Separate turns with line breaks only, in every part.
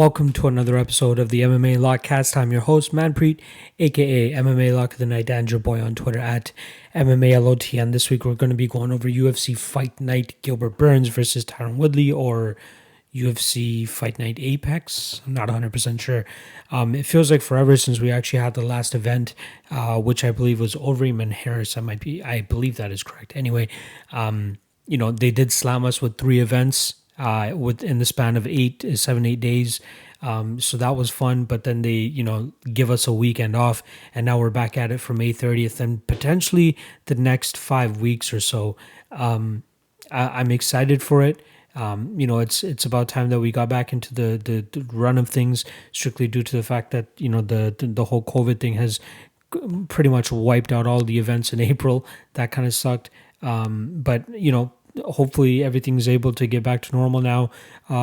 Welcome to another episode of the MMA Lock-Cast. I'm your host, Manpreet, aka MMA Lock of the Night, and your boy on Twitter at MMALOT. And this week we're going to be going over UFC Fight Night Gilbert Burns versus Tyron Woodley, or UFC Fight Night Apex. I'm not 100% sure. It feels like forever since we actually had the last event, which I believe was Overeem and Harris. I believe that is correct. Anyway, they did slam us with 3 events within the span of 7-8 days. So that was fun, but then they, give us a weekend off, and now we're back at it for May 30th and potentially the next 5 weeks or so. I'm excited for it. It's about time that we got back into the run of things, strictly due to the fact that, the whole COVID thing has pretty much wiped out all the events in April. That kind of sucked. But hopefully everything's able to get back to normal now.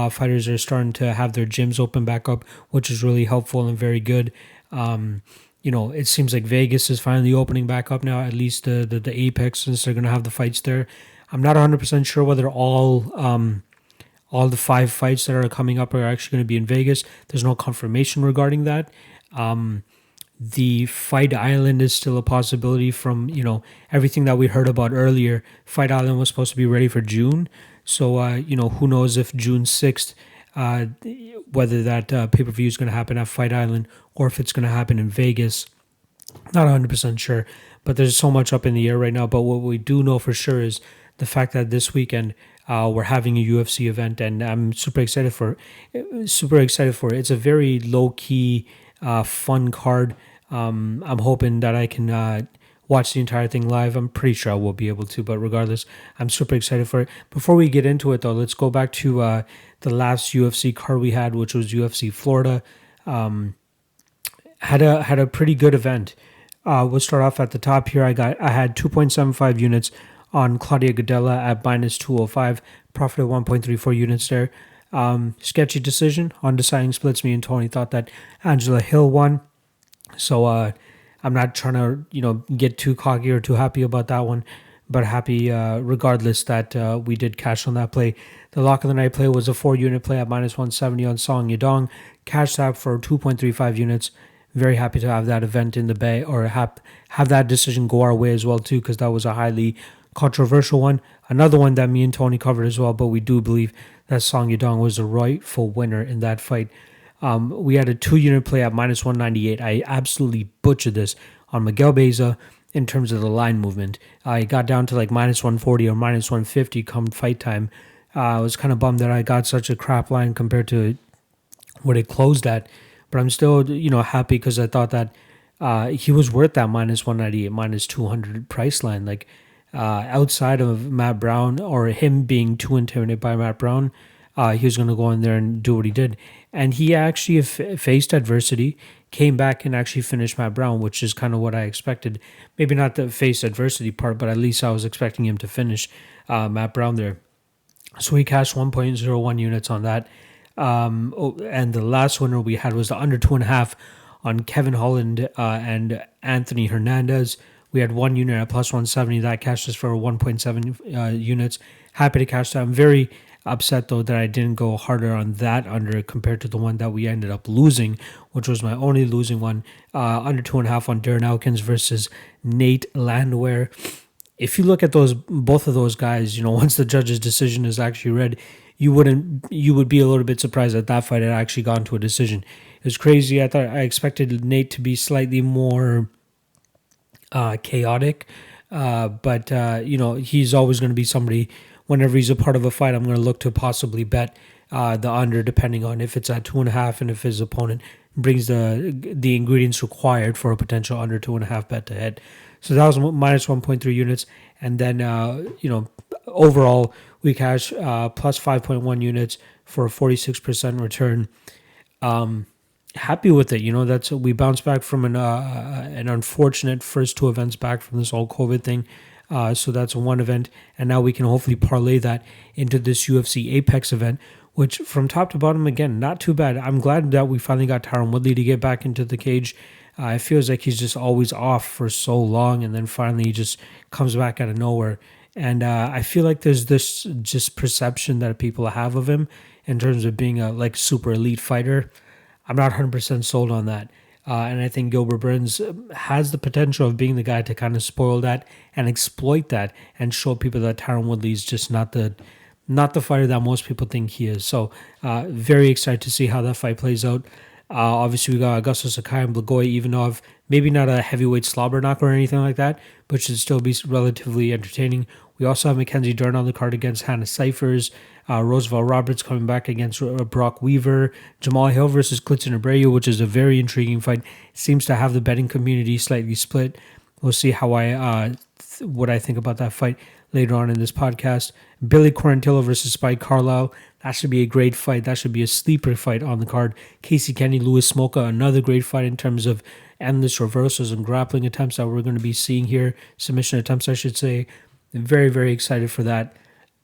Fighters are starting to have their gyms open back up, which is really helpful and very good. It seems like Vegas is finally opening back up now, at least the Apex, since they're going to have the fights there. I'm not 100% sure whether all the 5 fights that are coming up are actually going to be in Vegas. There's no confirmation regarding that. The Fight Island is still a possibility from, everything that we heard about earlier. Fight Island was supposed to be ready for June. So, who knows if June 6th, whether that pay-per-view is going to happen at Fight Island or if it's going to happen in Vegas. Not 100% sure, but there's so much up in the air right now. But what we do know for sure is the fact that this weekend we're having a UFC event, and I'm super excited for it. It's a very low-key, fun card. I'm hoping that I can watch the entire thing live. I'm pretty sure I will be able to, but regardless, I'm super excited for it. Before we get into it, though, let's go back to the last UFC card we had, which was UFC Florida. Had a pretty good event. We'll start off at the top here. I had 2.75 units on Claudia Gadelha at minus 205. Profit of 1.34 units there. Sketchy decision on deciding splits. Me and Tony thought that Angela Hill won. So I'm not trying to, get too cocky or too happy about that one, but happy regardless that we did cash on that play. The lock of the night play was a 4-unit play at minus 170 on Song Yadong. Cash that for 2.35 units. Very happy to have that event in the bay, or have that decision go our way as well too, because that was a highly controversial one. Another one that me and Tony covered as well, but we do believe that Song Yadong was the rightful winner in that fight. We had a 2-unit play at minus 198. I absolutely butchered this on Miguel Beza in terms of the line movement. I got down to like minus 140 or minus 150 come fight time. I was kind of bummed that I got such a crap line compared to what it closed at. But I'm still, happy because I thought that he was worth that minus 198, minus 200 price line. Like, outside of Matt Brown, or him being too intimidated by Matt Brown, he was going to go in there and do what he did. And he actually faced adversity, came back and actually finished Matt Brown, which is kind of what I expected. Maybe not the face adversity part, but at least I was expecting him to finish Matt Brown there. So he cashed 1.01 units on that. And the last winner we had was the under 2.5 on Kevin Holland and Anthony Hernandez. We had 1 unit at plus 170. That cashed us for 1.7 units. Happy to cash that. I'm very upset, though, that I didn't go harder on that under compared to the one that we ended up losing, which was my only losing one. Under 2.5 on Dern Elkins versus Nate Landwehr. If you look at both of those guys, once the judge's decision is actually read, you would be a little bit surprised that that fight had actually gone to a decision. It was crazy. I expected Nate to be slightly more chaotic, but he's always going to be somebody. Whenever he's a part of a fight, I'm going to look to possibly bet the under, depending on if it's at 2.5 and if his opponent brings the ingredients required for a potential under 2.5 bet to hit. So that was minus 1.3 units, and then overall we cashed plus 5.1 units for a 46% return. Happy with it. We bounced back from an unfortunate first 2 events back from this whole COVID thing. So that's one event, and now we can hopefully parlay that into this UFC Apex event, which from top to bottom, again, not too bad. I'm glad that we finally got Tyron Woodley to get back into the cage. It feels like he's just always off for so long, and then finally he just comes back out of nowhere. And I feel like there's this just perception that people have of him, in terms of being a like super elite fighter. I'm not 100% sold on that. And I think Gilbert Burns has the potential of being the guy to kind of spoil that and exploit that and show people that Tyron Woodley is just not the fighter that most people think he is. So very excited to see how that fight plays out. Obviously, we got Augusto, Sakai, and Blagoy, Ivanov. Maybe not a heavyweight slobber knocker or anything like that, but should still be relatively entertaining. We also have Mackenzie Dern on the card against Hannah Cifers. Roosevelt Roberts coming back against Brok Weaver. Jamahal Hill versus Klidson Abreu, which is a very intriguing fight. Seems to have the betting community slightly split. We'll see how what I think about that fight later on in this podcast. Billy Quarantillo versus Spike Carlyle. That should be a great fight. That should be a sleeper fight on the card. Casey Kenney, Lewis Smolka, another great fight in terms of endless reversals and grappling attempts that we're going to be seeing here. Submission attempts, I should say. Very, very excited for that.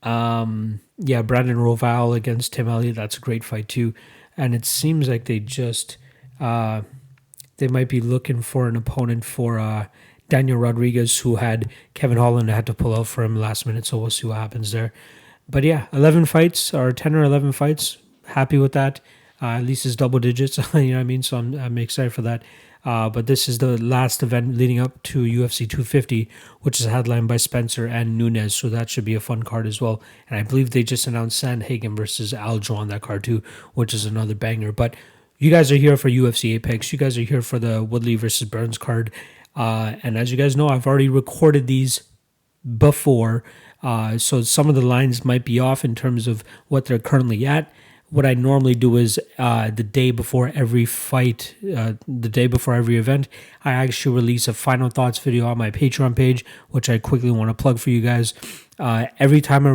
Brandon Royval against Tim Elliott. That's a great fight too. And it seems like they just they might be looking for an opponent for Daniel Rodriguez, who had Kevin Holland had to pull out for him last minute. So we'll see what happens there. But yeah, 11 fights or 10 or 11 fights. Happy with that. At least it's double digits. You know what I mean? So I'm excited for that. But this is the last event leading up to UFC 250, which is headlined by Spencer and Nunes. So that should be a fun card as well. And I believe they just announced Sandhagen versus Aljo on that card too, which is another banger. But you guys are here for UFC Apex. You guys are here for the Woodley versus Burns card. And as you guys know, I've already recorded these before. So some of the lines might be off in terms of what they're currently at. What I normally do is the day before every fight, the day before every event, I actually release a final thoughts video on my Patreon page, which I quickly want to plug for you guys. Every time I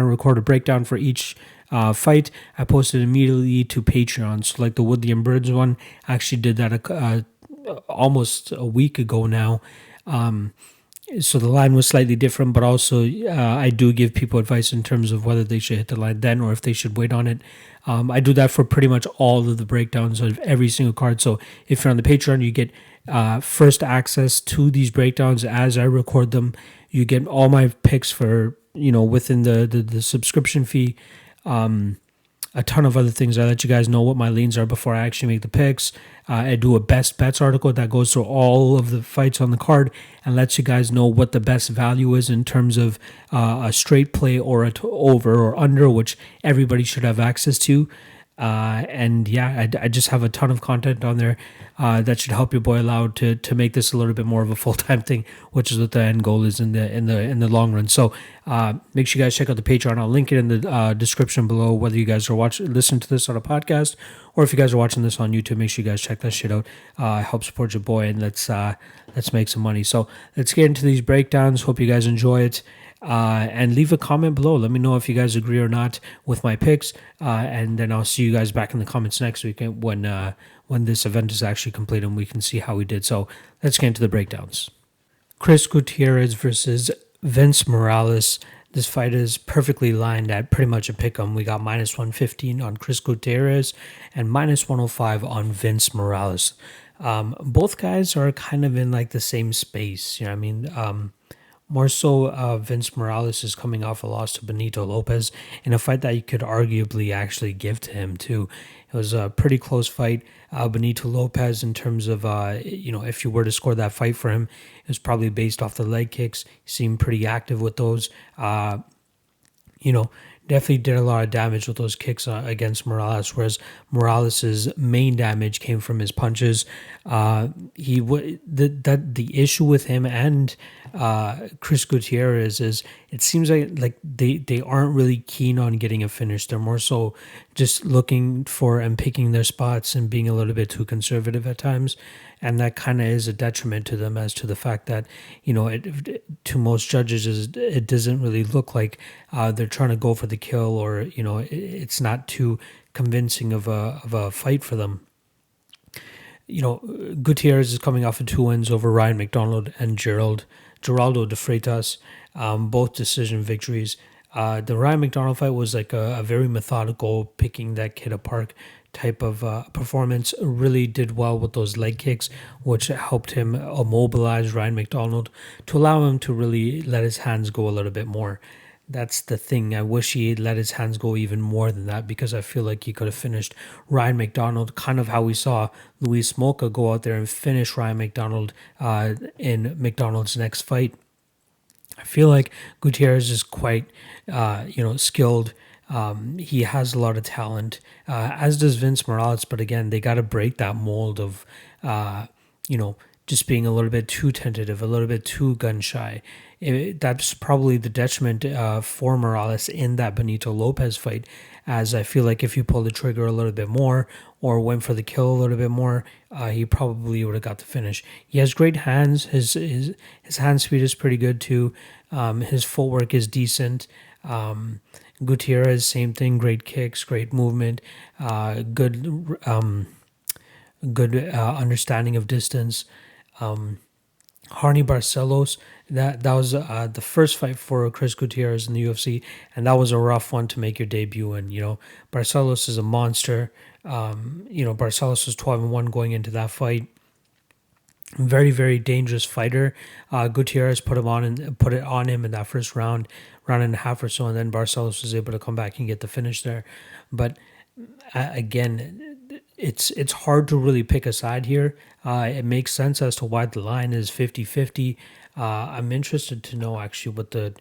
record a breakdown for each fight, I post it immediately to Patreon. So like the Woodley and Birds one, I actually did that almost a week ago now. So the line was slightly different, but also I do give people advice in terms of whether they should hit the line then or if they should wait on it. I do that for pretty much all of the breakdowns of every single card. So if you're on the Patreon, you get first access to these breakdowns as I record them. You get all my picks for, within the subscription fee. A ton of other things. I let you guys know what my leans are before I actually make the picks. I do a best bets article that goes through all of the fights on the card and lets you guys know what the best value is in terms of a straight play or over or under, which everybody should have access to. I just have a ton of content on there that should help your boy Loud to make this a little bit more of a full-time thing, which is what the end goal is in the long run. So make sure you guys check out the Patreon. I'll link it in the description below, whether you guys are listening to this on a podcast or if you guys are watching this on YouTube. Make sure you guys check that shit out. Help support your boy, and let's make some money. So let's get into these breakdowns. Hope you guys enjoy it. And leave a comment below. Let me know if you guys agree or not with my picks. And then I'll see you guys back in the comments next week when this event is actually complete and we can see how we did. So let's get into the breakdowns. Chris Gutierrez versus Vince Morales. This fight is perfectly lined at pretty much a pick'em. We got minus 115 on Chris Gutierrez and minus 105 on Vince Morales. Both guys are kind of in like the same space. You know what I mean? More so, Vince Morales is coming off a loss to Benito Lopez in a fight that you could arguably actually give to him too. It was a pretty close fight. Benito Lopez, in terms of, if you were to score that fight for him, it was probably based off the leg kicks. He seemed pretty active with those. Definitely did a lot of damage with those kicks against Morales, whereas Morales' main damage came from his punches. The issue with him and Chris Gutierrez is it seems like they aren't really keen on getting a finish. They're more so just looking for and picking their spots and being a little bit too conservative at times. And that kind of is a detriment to them, as to the fact that, to most judges, it doesn't really look like they're trying to go for the kill, or, it's not too convincing of a fight for them. Gutierrez is coming off of 2 wins over Ryan McDonald and Geraldo de Freitas, both decision victories. The Ryan McDonald fight was like a very methodical, picking that kid apart type of performance. Really did well with those leg kicks, which helped him immobilize Ryan McDonald to allow him to really let his hands go a little bit more. That's the thing. I wish he had let his hands go even more than that, because I feel like he could have finished Ryan McDonald, kind of how we saw Luis Smolka go out there and finish Ryan McDonald in McDonald's next fight. I feel like Gutierrez is quite, skilled. He has a lot of talent, as does Vince Morales. But again, they got to break that mold of, just being a little bit too tentative, a little bit too gun shy. That's probably the detriment for Morales in that Benito Lopez fight, as I feel like if you pull the trigger a little bit more or went for the kill a little bit more, he probably would have got the finish. He has great hands. His hand speed is pretty good too. His footwork is decent. Gutierrez, same thing. Great kicks, great movement, good understanding of distance. Harney Barcelos, that was the first fight for Chris Gutierrez in the UFC, and that was a rough one to make your debut in. Barcelos is a monster. Barcelos was 12-1 going into that fight. Very, very dangerous fighter. Gutierrez put it on him in that first round and a half or so, and then Barcelos was able to come back and get the finish there. But again, it's hard to really pick a side here. It makes sense as to why the line is 50-50. I'm interested to know actually what the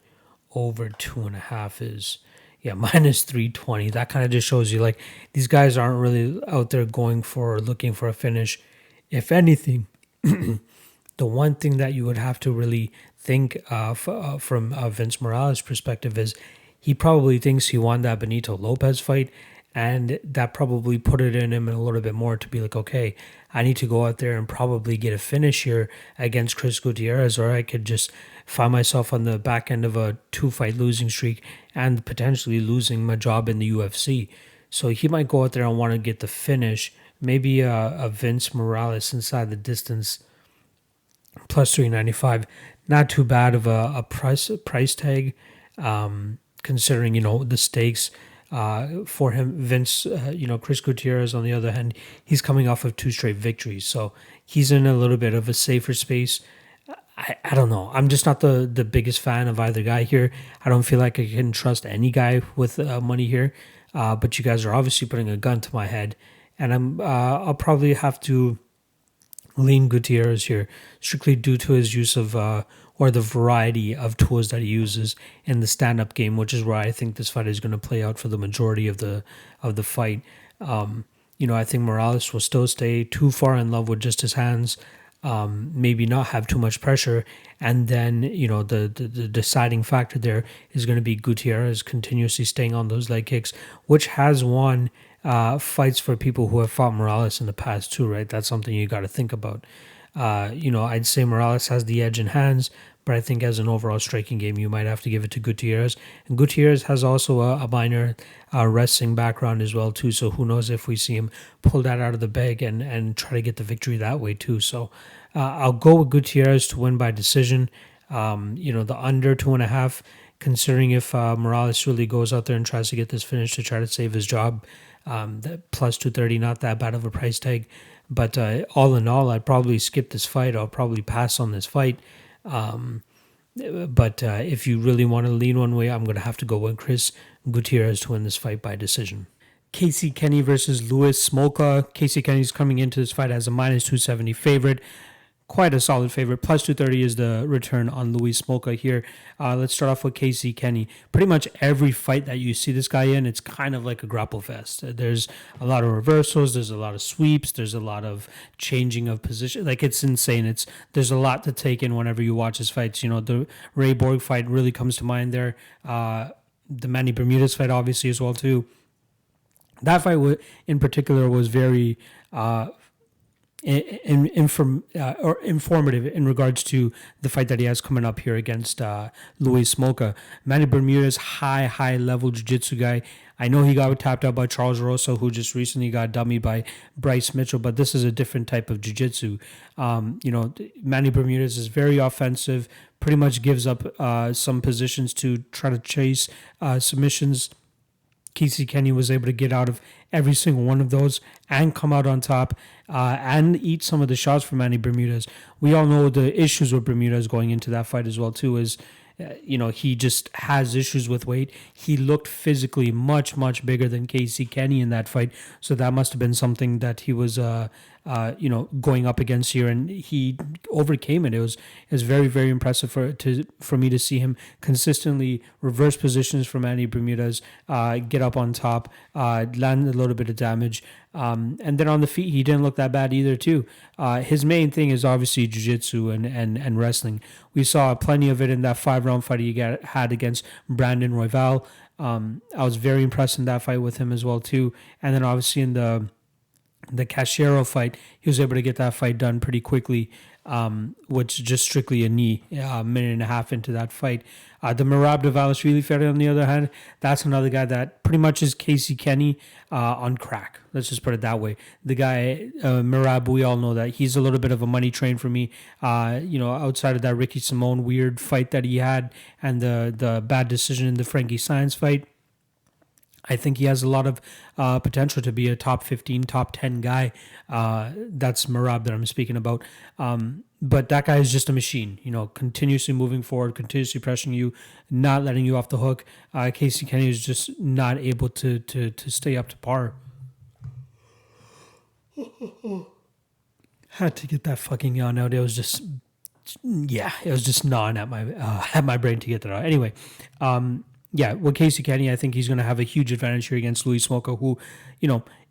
over 2.5 is. Yeah, minus 320. That kind of just shows you like these guys aren't really out there going for or looking for a finish. If anything, the one thing that you would have to really think from Vince Morales' perspective is he probably thinks he won that Benito Lopez fight, and that probably put it in him a little bit more to be like, okay, I need to go out there and probably get a finish here against Chris Gutierrez, or I could just find myself on the back end of a 2-fight losing streak and potentially losing my job in the UFC. So he might go out there and want to get the finish. Maybe a Vince Morales inside the distance plus 395. Not too bad of a price tag, considering the stakes for him. Vince, Chris Gutierrez on the other hand, he's coming off of 2 straight victories, so he's in a little bit of a safer space. I don't know. I'm just not the biggest fan of either guy here. I don't feel like I can trust any guy with money here. But you guys are obviously putting a gun to my head, and I'll probably have to lean Gutierrez here, strictly due to his use of or the variety of tools that he uses in the stand-up game, which is where I think this fight is going to play out for the majority of the fight. I think Morales will still stay too far in love with just his hands, maybe not have too much pressure, and then the deciding factor there is going to be Gutierrez continuously staying on those leg kicks, which has won fights for people who have fought Morales in the past too, right? That's something you got to think about. I'd say Morales has the edge in hands, but I think as an overall striking game, you might have to give it to Gutierrez. And Gutierrez has also a minor wrestling background as well too, so who knows if we see him pull that out of the bag and try to get the victory that way too. So I'll go with Gutierrez to win by decision. The under 2.5, considering if Morales really goes out there and tries to get this finish to try to save his job, that plus 230, not that bad of a price tag. But all in all, I'd probably skip this fight. I'll probably pass on this fight. But if you really want to lean one way, I'm going to have to go with Chris Gutierrez to win this fight by decision. Casey Kenney versus Louis Smolka. Casey Kenney's coming into this fight as a minus 270 favorite. Quite a solid favorite. Plus 230 is the return on Louis Smolka here. Let's start off with Casey Kenney. Pretty much every fight that you see this guy in, it's kind of like a grapple fest. There's a lot of reversals. There's a lot of sweeps. There's a lot of changing of position. Like, it's insane. There's a lot to take in whenever you watch his fights. The Ray Borg fight really comes to mind there. The Manny Bermudez fight, obviously, as well, too. That fight in particular was very informative in regards to the fight that he has coming up here against Louis Smolka. Manny Bermudez, high level jiu-jitsu guy. I know he got tapped out by Charles Rosa, who just recently got dummied by Bryce Mitchell, but this is a different type of jiu-jitsu. Manny Bermudez is very offensive, pretty much gives up some positions to try to chase submissions. Casey Kenney was able to get out of every single one of those and come out on top and eat some of the shots from Manny Bermudez. We all know the issues with Bermudez going into that fight as well too is he just has issues with weight. He looked physically much, much bigger than Kenney in that fight. So that must have been something that he was, going up against here, and he overcame it. It was very, very impressive for me to see him consistently reverse positions from Andy Bermudez, get up on top, land a little bit of damage. And then on the feet, he didn't look that bad either, too. His main thing is obviously jiu-jitsu and wrestling. We saw plenty of it in that 5-round fight he had against Brandon Royval. I was very impressed in that fight with him as well, too. And then obviously in the Cachero fight, he was able to get that fight done pretty quickly, which is just strictly a knee, a minute and a half into that fight. The Merab Dvalishvili fight, on the other hand, that's another guy that pretty much is Kenney on crack. Let's just put it that way. The guy, Merab, we all know that he's a little bit of a money train for me. Outside of that Ricky Simone weird fight that he had and the bad decision in the Frankie Saenz fight, I think he has a lot of potential to be a top 15, top 10 guy. That's Merab that I'm speaking about. But that guy is just a machine, continuously moving forward, continuously pressuring you, not letting you off the hook. Kenney is just not able to stay up to par. Had to get that fucking yawn out. It was just gnawing at my brain to get that out. Anyway, with Kenney, I think he's going to have a huge advantage here against Louis Smolka, who,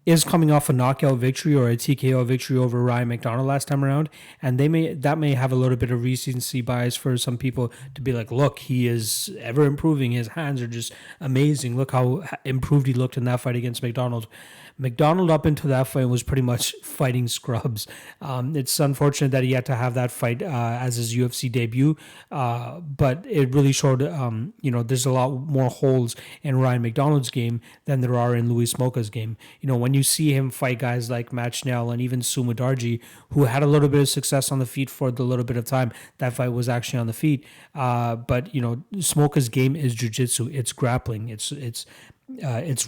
is coming off a knockout victory or a TKO victory over Ryan McDonald last time around, and that may have a little bit of recency bias for some people to be like, look, he is ever improving. His hands are just amazing. Look how improved he looked in that fight against McDonald. McDonald up into that fight was pretty much fighting scrubs. It's unfortunate that he had to have that fight as his UFC debut, but it really showed, there's a lot more holes in Ryan McDonald's game than there are in Louis Smolka's game. When you see him fight guys like Matt Schnell and even Sumadarji, who had a little bit of success on the feet for the little bit of time that fight was actually on the feet. But Smolka's game is jiu-jitsu. It's grappling. It's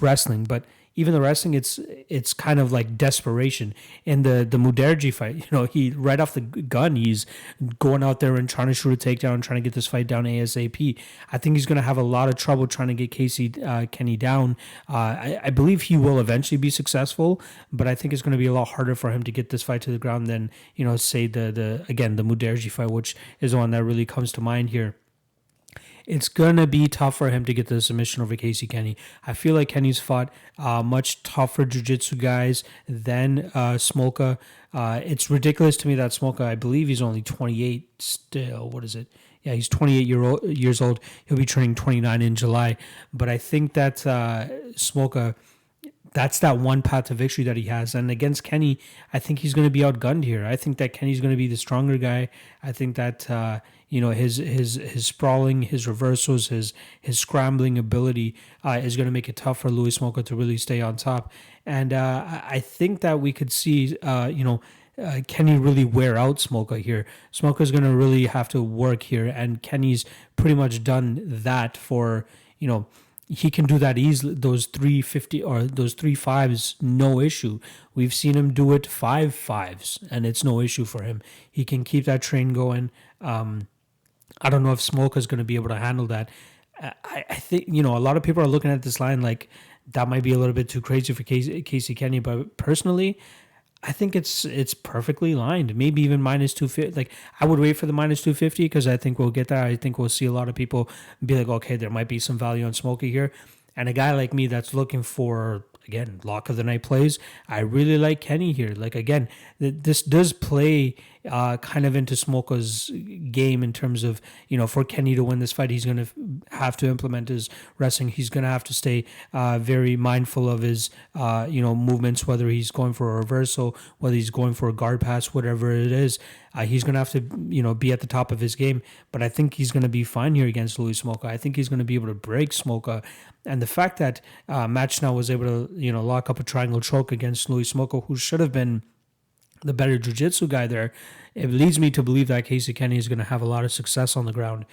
wrestling. But even the wrestling, it's kind of like desperation. In the Muderji fight, he right off the gun, he's going out there and trying to shoot a takedown, trying to get this fight down ASAP. I think he's going to have a lot of trouble trying to get Kenney down. I believe he will eventually be successful, but I think it's going to be a lot harder for him to get this fight to the ground than say the Muderji fight, which is the one that really comes to mind here. It's going to be tough for him to get the submission over Kenney. I feel like Kenney's fought much tougher jiu-jitsu guys than Smolka. It's ridiculous to me that Smolka, I believe he's only 28 still. What is it? Yeah, he's 28 years old. He'll be turning 29 in July. But I think that Smolka, that's that one path to victory that he has. And against Kenney, I think he's going to be outgunned here. I think that Kenney's going to be the stronger guy. I think that his sprawling, his reversals, his scrambling ability is going to make it tough for Louis Smolka to really stay on top. And I think that we could see Kenney really wear out Smolka here. Smolka's going to really have to work here, and Kenney's pretty much done that for, he can do that easily, those 350 or those 3-5s, no issue. We've seen him do it 5-5s, and it's no issue for him. He can keep that train going. I don't know if Smolka's going to be able to handle that. I think, a lot of people are looking at this line like that might be a little bit too crazy for Kenney, but personally, I think it's perfectly lined. Maybe even minus 250. Like, I would wait for the minus 250 because I think we'll get that. I think we'll see a lot of people be like, okay, there might be some value on Smolka here. And a guy like me that's looking for, again, lock of the night plays, I really like Kenney here. Like, again, this does play kind of into Smolka's game in terms of, for Kenney to win this fight, he's going to have to implement his wrestling. He's going to have to stay very mindful of his, movements, whether he's going for a reversal, whether he's going for a guard pass, whatever it is. He's going to have to, be at the top of his game. But I think he's going to be fine here against Louis Smolka. I think he's going to be able to break Smolka. And the fact that Matt Schnell was able to, lock up a triangle choke against Louis Smolka, who should have been the better jiu-jitsu guy there, it leads me to believe that Casey Kenney is going to have a lot of success on the ground.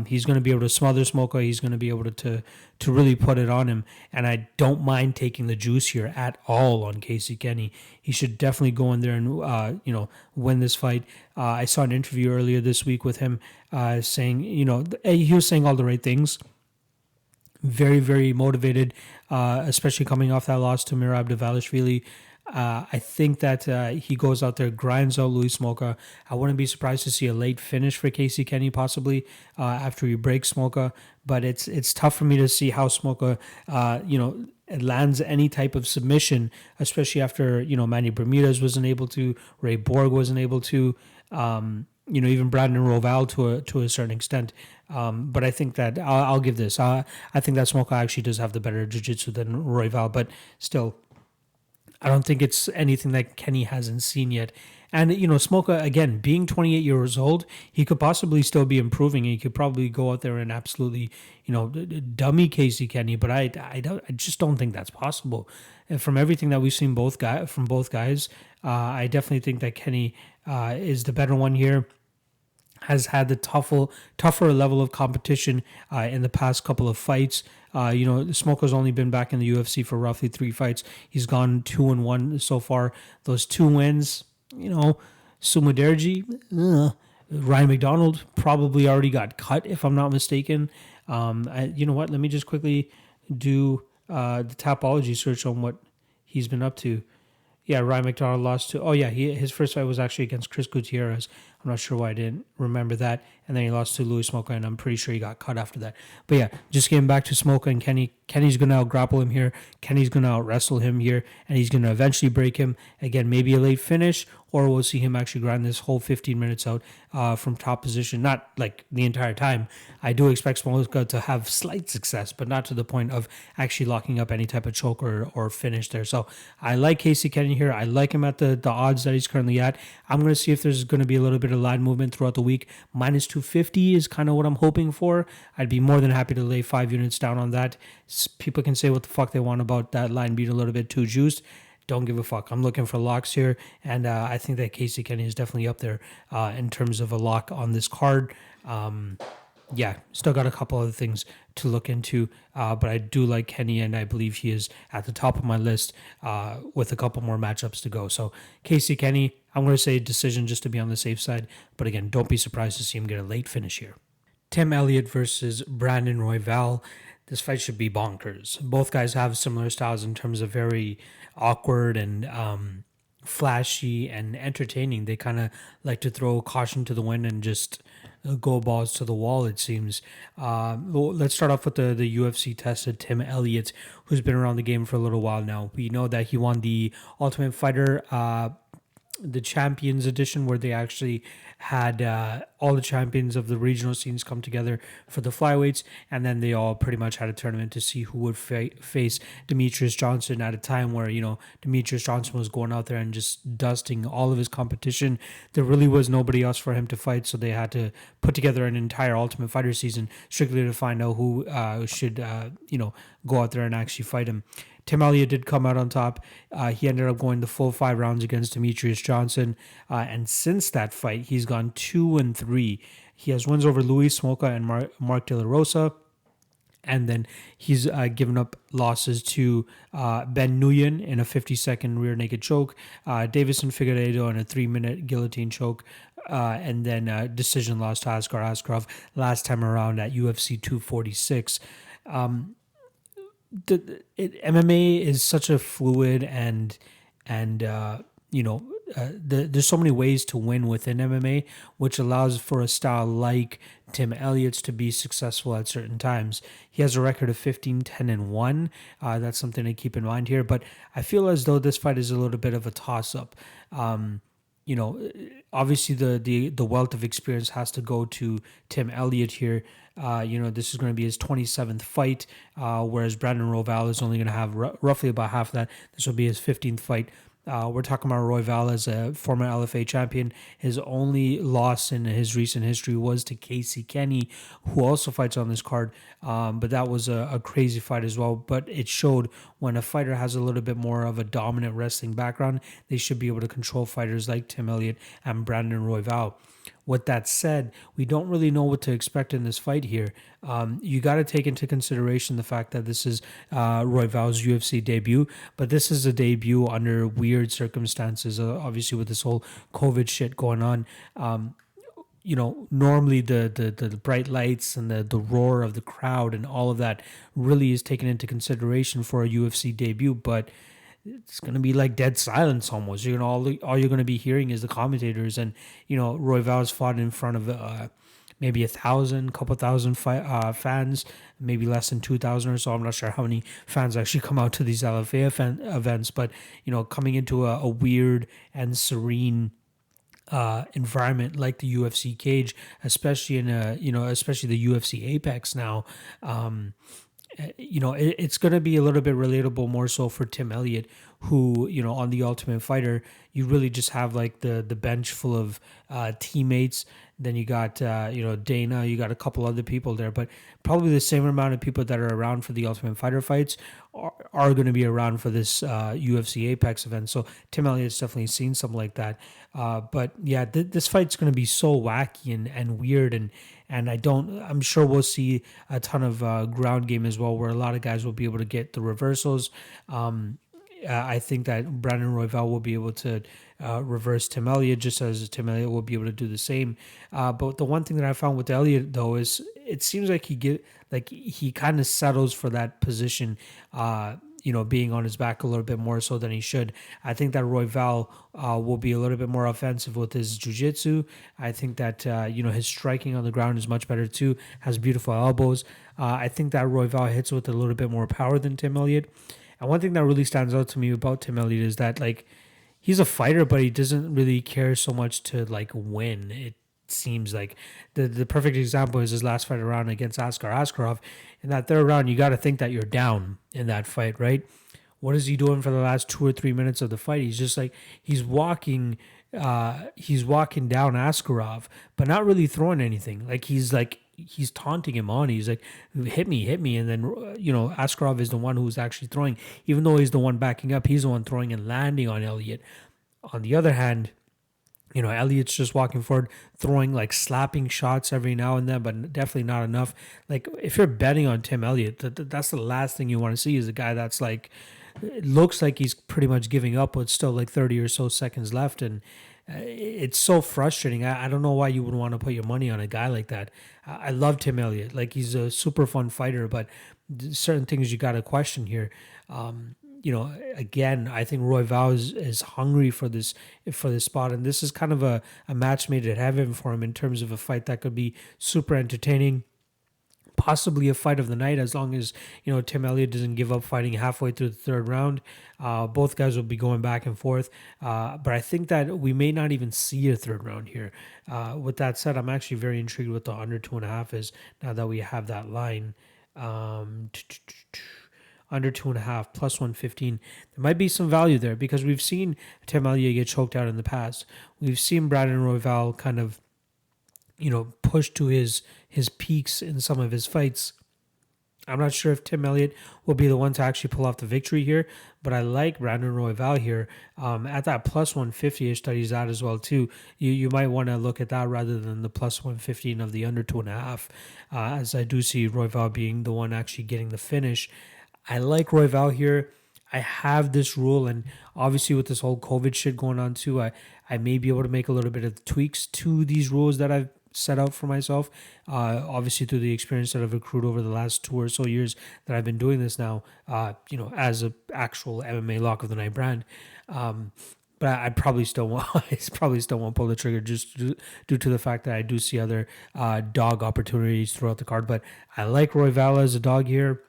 He's going to be able to smother Smolka. He's going to be able to really put it on him. And I don't mind taking the juice here at all on Casey Kenney. He should definitely go in there and win this fight. I saw an interview earlier this week with him saying, he was saying all the right things. Very, very motivated, especially coming off that loss to Merab Dvalishvili. I think that he goes out there, grinds out Louis Smolka. I wouldn't be surprised to see a late finish for Casey Kenney possibly after he breaks Smolka. But it's tough for me to see how Smolka, lands any type of submission, especially after, Manny Bermudez wasn't able to, Ray Borg wasn't able to, even Brandon Royval to a certain extent. But I think that I'll give this. I think that Smolka actually does have the better jiu-jitsu than Royval, but still, I don't think it's anything that Kenney hasn't seen yet. And, Smolka, again, being 28 years old, he could possibly still be improving. He could probably go out there and absolutely, dummy Casey Kenney. But I just don't think that's possible. And from everything that we've seen from both guys, I definitely think that Kenney is the better one here. Has had the tougher level of competition in the past couple of fights. Smolka's only been back in the UFC for roughly 3 fights. He's gone 2-1 so far. Those 2 wins, Sumuderji, Ryan McDonald probably already got cut, if I'm not mistaken. You know what? Let me just quickly do the Tapology search on what he's been up to. Yeah, Ryan McDonald lost to... his first fight was actually against Chris Gutierrez. I'm not sure why I didn't remember that. And then he lost to Louis Smolka, and I'm pretty sure he got cut after that. But yeah, just getting back to Smolka and Kenney. Kenny's going to out-grapple him here. Kenny's going to out-wrestle him here, and he's going to eventually break him. Again, maybe a late finish, or we'll see him actually grind this whole 15 minutes out from top position. Not like the entire time. I do expect Smolka to have slight success, but not to the point of actually locking up any type of choke or finish there. So I like Casey Kenney here. I like him at the odds that he's currently at. I'm going to see if there's going to be a little bit of line movement throughout the week. Minus 250 is kind of what I'm hoping for. I'd be more than happy to lay 5 units down on that. People can say what the fuck they want about that line being a little bit too juiced. Don't give a fuck. I'm looking for locks here, and I think that Casey Kenney is definitely up there in terms of a lock on this card. Still got a couple other things to look into, but I do like Kenney, and I believe he is at the top of my list with a couple more matchups to go. So Casey Kenney, I'm going to say decision just to be on the safe side, but again, don't be surprised to see him get a late finish here. Tim Elliott versus Brandon Royval. This fight should be bonkers. Both guys have similar styles in terms of very awkward and flashy and entertaining. They kind of like to throw caution to the wind and just go balls to the wall, it seems. Let's start off with the UFC tested Tim Elliott, who's been around the game for a little while now. We know that he won the Ultimate Fighter the Champions Edition, where they actually had all the champions of the regional scenes come together for the flyweights, and then they all pretty much had a tournament to see who would face Demetrius Johnson at a time where, Demetrius Johnson was going out there and just dusting all of his competition. There really was nobody else for him to fight, so they had to put together an entire Ultimate Fighter season strictly to find out who should, go out there and actually fight him. Tim Elliott did come out on top. He ended up going the full 5 rounds against Demetrius Johnson. And since that fight, he's gone 2-3. He has wins over Louis Smolka and Mark De La Rosa. And then he's given up losses to Ben Nguyen in a 50-second rear naked choke, Davison Figueiredo in a 3-minute guillotine choke, and then decision loss to Askar Askarov last time around at UFC 246. MMA is such a fluid and there's so many ways to win within MMA, which allows for a style like Tim Elliott's to be successful at certain times. He has a record of 15-10-1. That's something to keep in mind here. But I feel as though this fight is a little bit of a toss-up. Obviously the wealth of experience has to go to Tim Elliott here. This is going to be his 27th fight, whereas Brandon Royval is only going to have roughly about half of that. This will be his 15th fight. We're talking about Royval as a former LFA champion. His only loss in his recent history was to Kenney, who also fights on this card. But that was a crazy fight as well. But it showed when a fighter has a little bit more of a dominant wrestling background, they should be able to control fighters like Tim Elliott and Brandon Royval. With that said, we don't really know what to expect in this fight here. You got to take into consideration the fact that this is Royval's UFC debut, but this is a debut under weird circumstances, obviously with this whole COVID shit going on. Normally the bright lights and the roar of the crowd and all of that really is taken into consideration for a UFC debut, but it's going to be like dead silence almost. All you're going to be hearing is the commentators, and Royval's fought in front of maybe 1,000, couple thousand fans, maybe less than 2,000 or so. I'm not sure how many fans actually come out to these LFA events, but coming into a weird and serene environment like the UFC cage, especially especially the UFC Apex now. It's going to be a little bit relatable more so for Tim Elliott, who, on The Ultimate Fighter, you really just have like the bench full of teammates. Then you got, Dana, you got a couple other people there, but probably the same amount of people that are around for the Ultimate Fighter fights are going to be around for this UFC Apex event. So Tim Elliott's definitely seen something like that. But yeah, this fight's going to be so wacky and weird, and I'm sure we'll see a ton of ground game as well, where a lot of guys will be able to get the reversals. I think that Brandon Royval will be able to reverse Tim Elliott, just as Tim Elliott will be able to do the same. But the one thing that I found with Elliott, though, is it seems like he kind of settles for that position, being on his back a little bit more so than he should. I think that Royval will be a little bit more offensive with his jiu-jitsu. I think that, his striking on the ground is much better too, has beautiful elbows. I think that Royval hits with a little bit more power than Tim Elliott. And one thing that really stands out to me about Tim Elliott is that, like, he's a fighter, but he doesn't really care so much to, like, win. It seems like the perfect example is his last fight around against Askar Askarov. In that third round, you got to think that you're down in that fight, right? What is he doing for the last 2 or 3 minutes of the fight? He's just like, he's walking down Askarov, but not really throwing anything. He's taunting him on. He's like, hit me. And then, Askarov is the one who's actually throwing. Even though he's the one backing up, he's the one throwing and landing on Elliott. On the other hand, Elliott's just walking forward, throwing, like, slapping shots every now and then, but definitely not enough. Like, if you're betting on Tim Elliott, that's the last thing you want to see is a guy that's, like, it looks like he's pretty much giving up with still, like, 30 or so seconds left, and it's so frustrating. I don't know why you would want to put your money on a guy like that. I love Tim Elliott. Like, he's a super fun fighter, but certain things you got to question here. Again, I think Royval is hungry for this spot, and this is kind of a match made in heaven for him in terms of a fight that could be super entertaining, possibly a fight of the night, as long as Tim Elliott doesn't give up fighting halfway through the third round. Both guys will be going back and forth, but I think that we may not even see a third round here. With that said, I'm actually very intrigued with the under 2.5 is now that we have that line. Under 2.5 plus 115. There might be some value there because we've seen Tim Elliott get choked out in the past. We've seen Brandon Royval kind of, push to his peaks in some of his fights. I'm not sure if Tim Elliott will be the one to actually pull off the victory here, but I like Brandon Royval here at that plus 150-ish that he's at as well too. You might want to look at that rather than the plus 115 of the under 2.5, as I do see Royval being the one actually getting the finish. I like Royval here. I have this rule, and obviously with this whole COVID shit going on too, I may be able to make a little bit of tweaks to these rules that I've set out for myself. Obviously through the experience that I've accrued over the last 2 or so years that I've been doing this now, as an actual MMA Lock of the Night brand. But I probably still won't pull the trigger just due to the fact that I do see other dog opportunities throughout the card. But I like Royval as a dog here.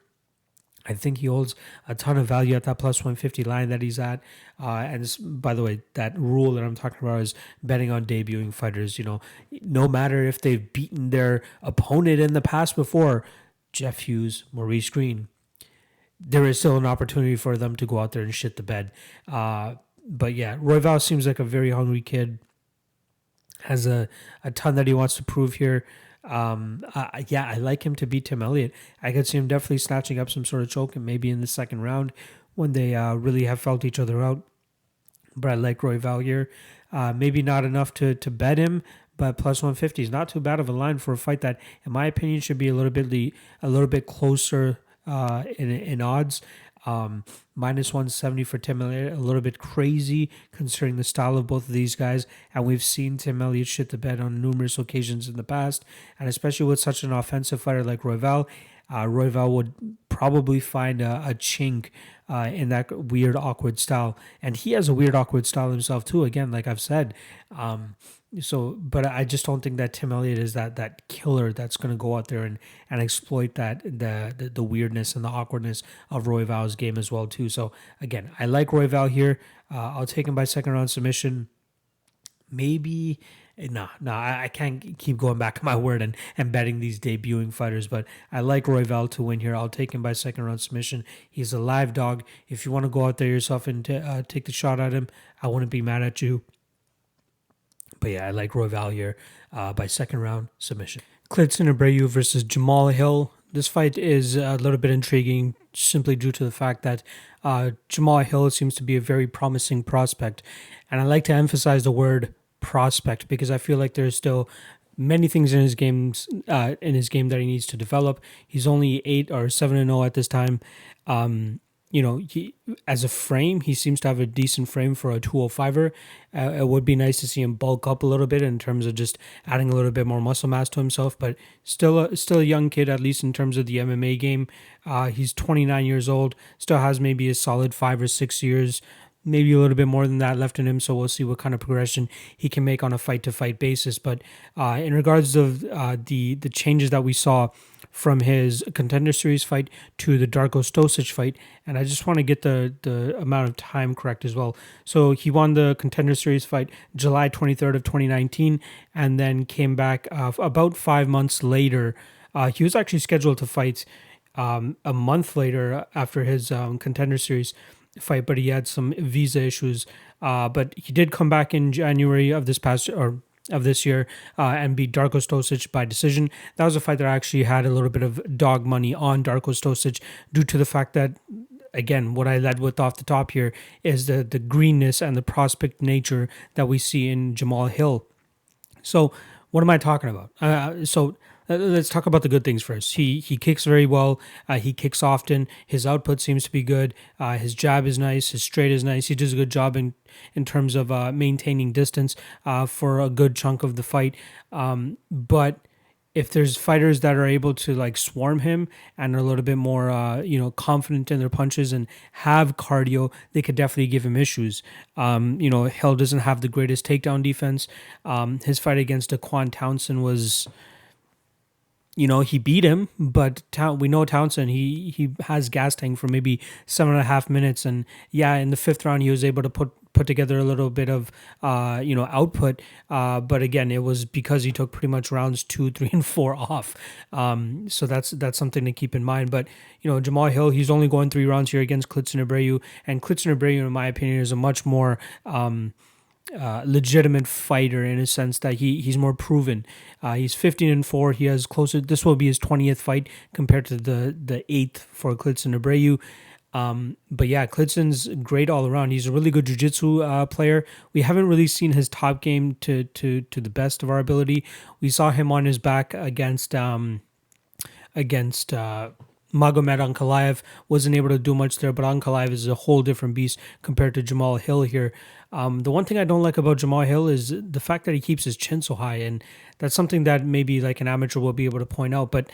I think he holds a ton of value at that plus 150 line that he's at. And by the way, that rule that I'm talking about is betting on debuting fighters. No matter if they've beaten their opponent in the past before, Jeff Hughes, Maurice Green, there is still an opportunity for them to go out there and shit the bed. But yeah, Royval seems like a very hungry kid. Has a ton that he wants to prove here. Yeah, I like him to beat Tim Elliott. I could see him definitely snatching up some sort of choke, and maybe in the second round when they really have felt each other out. But I like Royval here. Maybe not enough to bet him, but plus 150 is not too bad of a line for a fight that, in my opinion, should be a little bit closer in odds. Minus 170 for Tim Elliott, a little bit crazy considering the style of both of these guys. And we've seen Tim Elliott shit the bed on numerous occasions in the past. And especially with such an offensive fighter like Royval, Royval would probably find a chink in that weird, awkward style. And he has a weird, awkward style himself too, again, like I've said. But I just don't think that Tim Elliott is that killer that's going to go out there and exploit that the weirdness and the awkwardness of Royval's game as well too. So again, I like Royval here. I'll take him by second round submission. Maybe I can't keep going back to my word and betting these debuting fighters, but I like Royval to win here. I'll take him by second round submission. He's a live dog. If you want to go out there yourself and take the shot at him, I wouldn't be mad at you. But yeah, I like Royval here by second round submission. Klidson Abreu versus Jamahal Hill. This fight is a little bit intriguing simply due to the fact that Jamahal Hill seems to be a very promising prospect. And I like to emphasize the word prospect because I feel like there's still many things in his game that he needs to develop. He's only 8 or 7-0 at this time. He as a frame, he seems to have a decent frame for a 205er. It would be nice to see him bulk up a little bit in terms of just adding a little bit more muscle mass to himself, but still a young kid, at least in terms of the MMA game. He's 29 years old, still has maybe a solid 5 or 6 years, maybe a little bit more than that left in him, so we'll see what kind of progression he can make on a fight-to-fight basis. But in regards of the changes that we saw from his Contender Series fight to the Darko Stosic fight, and I just want to get the amount of time correct as well. So he won the Contender Series fight July 23rd of 2019, and then came back about 5 months later. He was actually scheduled to fight a month later after his Contender Series fight, but he had some visa issues. But he did come back in January of this year and beat Darko Stosic by decision. That was a fight that I actually had a little bit of dog money on Darko Stosic due to the fact that, again, what I led with off the top here is the greenness and the prospect nature that we see in Jamahal Hill. So what am I talking about? Let's talk about the good things first. He kicks very well. He kicks often. His output seems to be good. His jab is nice. His straight is nice. He does a good job in terms of maintaining distance for a good chunk of the fight. But if there's fighters that are able to like swarm him and are a little bit more confident in their punches and have cardio, they could definitely give him issues. Hill doesn't have the greatest takedown defense. His fight against Daquan Townsend was, he beat him, but we know Townsend, he has gas tank for maybe 7.5 minutes. And yeah, in the 5th round, he was able to put together a little bit of, output. But again, it was because he took pretty much rounds 2, 3, and 4 off. So that's something to keep in mind. But, Jamahal Hill, he's only going 3 rounds here against Klidson Abreu. And Klidson Abreu, in my opinion, is a much more legitimate fighter in a sense that he's more proven. He's 15-4. He has closer. This will be his 20th fight compared to the 8th for Klidson Abreu. But yeah, Klidson's great all around. He's a really good jiu-jitsu player. We haven't really seen his top game to the best of our ability. We saw him on his back against Magomed Ankalaev. Wasn't able to do much there, but Ankalaev is a whole different beast compared to Jamahal Hill here. The one thing I don't like about Jamahal Hill is the fact that he keeps his chin so high, and that's something that maybe like an amateur will be able to point out. But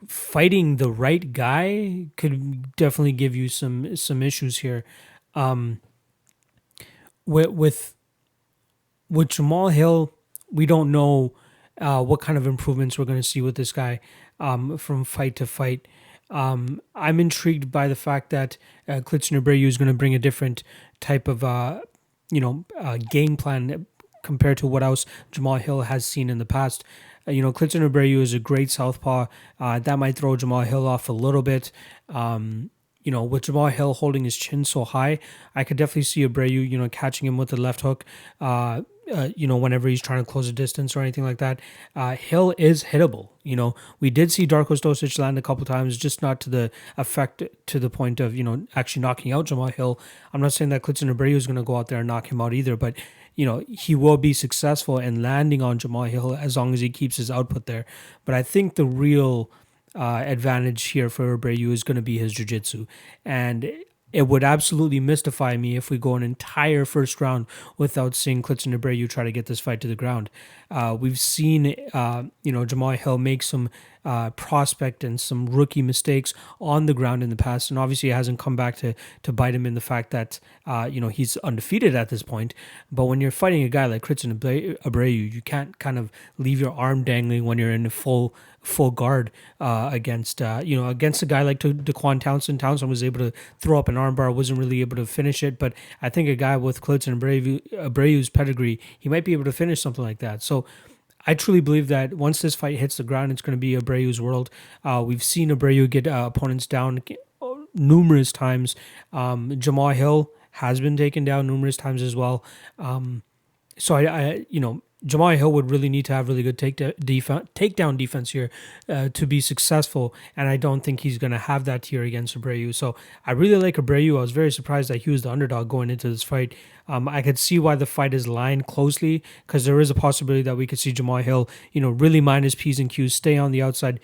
fighting the right guy could definitely give you some issues here. With Jamahal Hill, we don't know what kind of improvements we're going to see with this guy from fight to fight. I'm intrigued by the fact that Klidson Abreu is going to bring a different type of game plan compared to what else Jamahal Hill has seen in the past. Klidson Abreu is a great southpaw. That might throw Jamahal Hill off a little bit. with Jamahal Hill holding his chin so high, I could definitely see Abreu, catching him with the left hook, whenever he's trying to close a distance or anything like that. Hill is hittable. We did see Darko Stosic land a couple times, just not to the effect, to the point of, actually knocking out Jamahal Hill. I'm not saying that Klidson Abreu is going to go out there and knock him out either, but, he will be successful in landing on Jamahal Hill as long as he keeps his output there. But I think the real advantage here for Abreu is going to be his jiu-jitsu. And it would absolutely mystify me if we go an entire first round without seeing Klidson Abreu try to get this fight to the ground. We've seen, Jamahal Hill make some prospect and some rookie mistakes on the ground in the past, and obviously it hasn't come back to bite him in the fact that, he's undefeated at this point. But when you're fighting a guy like Klidson Abreu, you can't kind of leave your arm dangling when you're in full guard against a guy like Daquan Townsend. Townsend was able to throw up an armbar, wasn't really able to finish it, but I think a guy with Klidson Abreu's pedigree, he might be able to finish something like that. So I truly believe that once this fight hits the ground, it's going to be Abreu's world. We've seen Abreu get opponents down numerous times. Jamahal Hill has been taken down numerous times as well. So Jamahal Hill would really need to have really good takedown defense here to be successful, and I don't think he's going to have that here against Abreu. So I really like Abreu. I was very surprised that he was the underdog going into this fight. I could see why the fight is lined closely, because there is a possibility that we could see Jamahal Hill, really mind his P's and Q's, stay on the outside,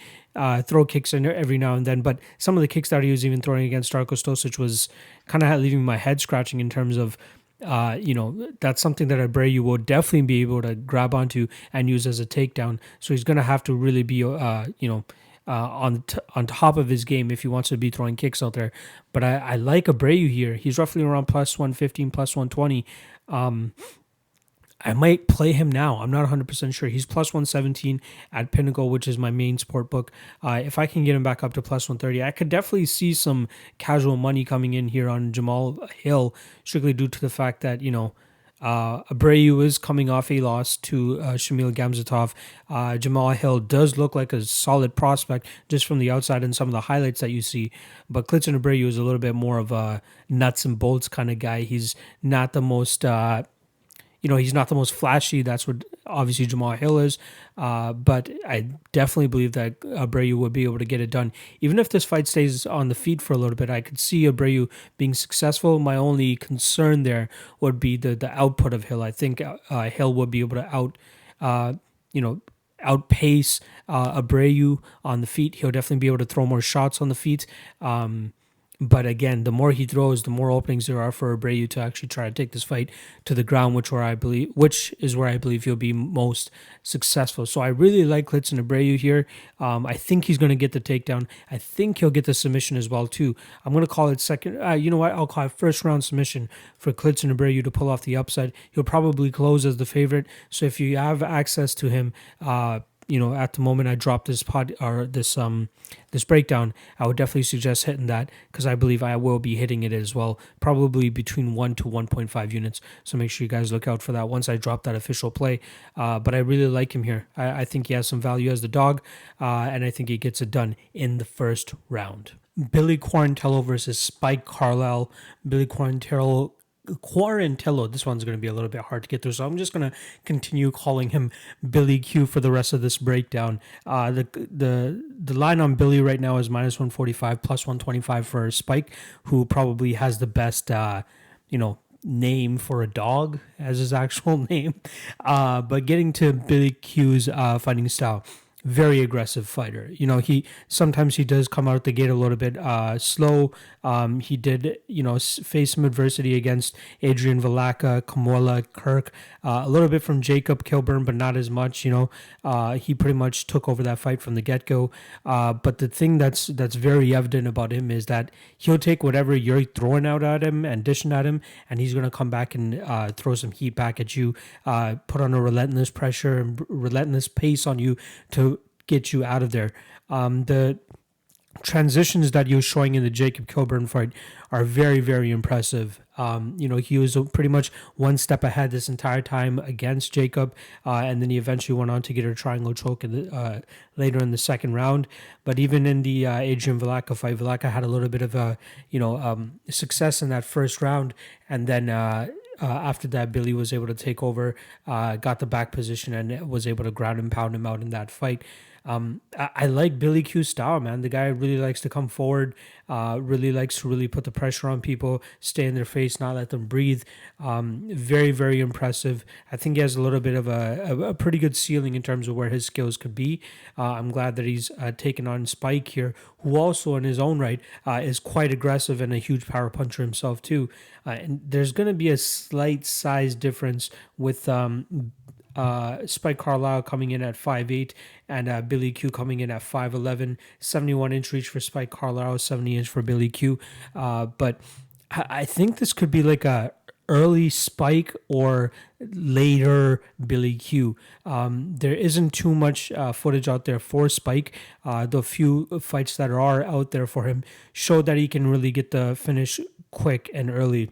throw kicks in there every now and then. But some of the kicks that he was even throwing against Darko Stosic was kind of leaving my head scratching in terms of, that's something that Abreu will definitely be able to grab onto and use as a takedown. So he's going to have to really be, on top of his game if he wants to be throwing kicks out there. But I like Abreu here. He's roughly around plus 115, plus 120. I might play him now. I'm not 100% sure. He's plus 117 at Pinnacle, which is my main sport book. If I can get him back up to plus 130, I could definitely see some casual money coming in here on Jamahal Hill, strictly due to the fact that, Abreu is coming off a loss to Shamil Gamzatov. Jamahal Hill does look like a solid prospect just from the outside and some of the highlights that you see. But Klidson Abreu is a little bit more of a nuts and bolts kind of guy. He's not the most... he's not the most flashy. That's what obviously Jamahal Hill is. But I definitely believe that Abreu would be able to get it done. Even if this fight stays on the feet for a little bit, I could see Abreu being successful. My only concern there would be the output of Hill. I think Hill would be able to outpace Abreu on the feet. He'll definitely be able to throw more shots on the feet. But again, the more he throws, the more openings there are for Abreu to actually try to take this fight to the ground, which is where I believe he'll be most successful. So I really like Klidson Abreu here. I think he's going to get the takedown. I think he'll get the submission as well too. I'm going to call it second. You know what? I'll call it first round submission for Klidson Abreu to pull off the upside. He'll probably close as the favorite. So if you have access to him, at the moment I dropped this this breakdown, I would definitely suggest hitting that, because I believe I will be hitting it as well, probably between 1 to 1.5 units. So make sure you guys look out for that once I drop that official play. But I really like him here. I think he has some value as the dog, and I think he gets it done in the first round. Billy Quarantillo versus Spike Carlyle. Billy Quarantillo, this one's going to be a little bit hard to get through, so I'm just going to continue calling him Billy Q for the rest of this breakdown. The line on Billy right now is minus 145, plus 125 for Spike, who probably has the best, name for a dog as his actual name. But getting to Billy Q's fighting style, very aggressive fighter. He sometimes does come out the gate a little bit slow. He did, face some adversity against Adrian Valaka, Kamola, Kirk, a little bit from Jacob Kilburn, but not as much. He pretty much took over that fight from the get-go. But the thing that's very evident about him is that he'll take whatever you're throwing out at him and dishing at him, and he's going to come back and throw some heat back at you, put on a relentless pressure and relentless pace on you to get you out of there. The transitions that he was showing in the Jacob Kilburn fight are very, very impressive. He was pretty much one step ahead this entire time against Jacob, and then he eventually went on to get a triangle choke later in the second round. But even in the Adrian Velaka fight, Velaka had a little bit of success in that first round, and then after that, Billy was able to take over, got the back position, and was able to ground and pound him out in that fight. I like Billy Q's style, man. The guy really likes to come forward, really likes to really put the pressure on people, stay in their face, not let them breathe. Very, very impressive. I think he has a little bit of a pretty good ceiling in terms of where his skills could be. I'm glad that he's taken on Spike here, who also in his own right is quite aggressive and a huge power puncher himself too. And there's going to be a slight size difference with Spike Carlyle coming in at 5'8", and Billy Q coming in at 5'11", 71-inch reach for Spike Carlyle, 70-inch for Billy Q. But I think this could be like a early Spike or later Billy Q. There isn't too much footage out there for Spike. The few fights that are out there for him show that he can really get the finish quick and early.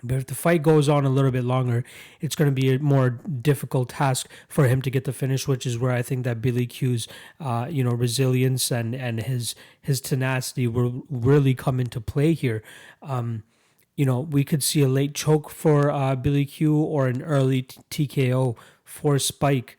But if the fight goes on a little bit longer, it's going to be a more difficult task for him to get the finish, which is where I think that Billy Q's, resilience and his tenacity will really come into play here. We could see a late choke for Billy Q or an early TKO for Spike.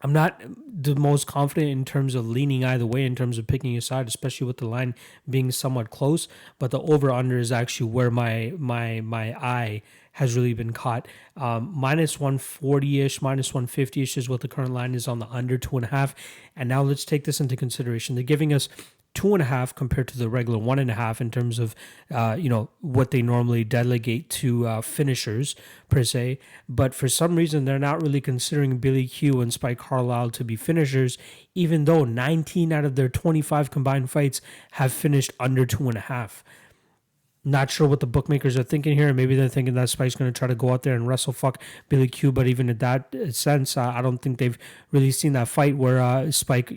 I'm not the most confident in terms of leaning either way, in terms of picking a side, especially with the line being somewhat close. But the over/under is actually where my eye has really been caught. Minus 140-ish, minus 150-ish is what the current line is on the under 2.5. And now let's take this into consideration. They're giving us 2.5 compared to the regular 1.5 in terms of what they normally delegate to finishers per se, but for some reason they're not really considering Billy Q and Spike Carlyle to be finishers, even though 19 out of their 25 combined fights have finished under 2.5. Not sure what the bookmakers are thinking here. Maybe they're thinking that Spike's going to try to go out there and wrestle fuck Billy Q, but even in that sense, I don't think they've really seen that fight where Spike,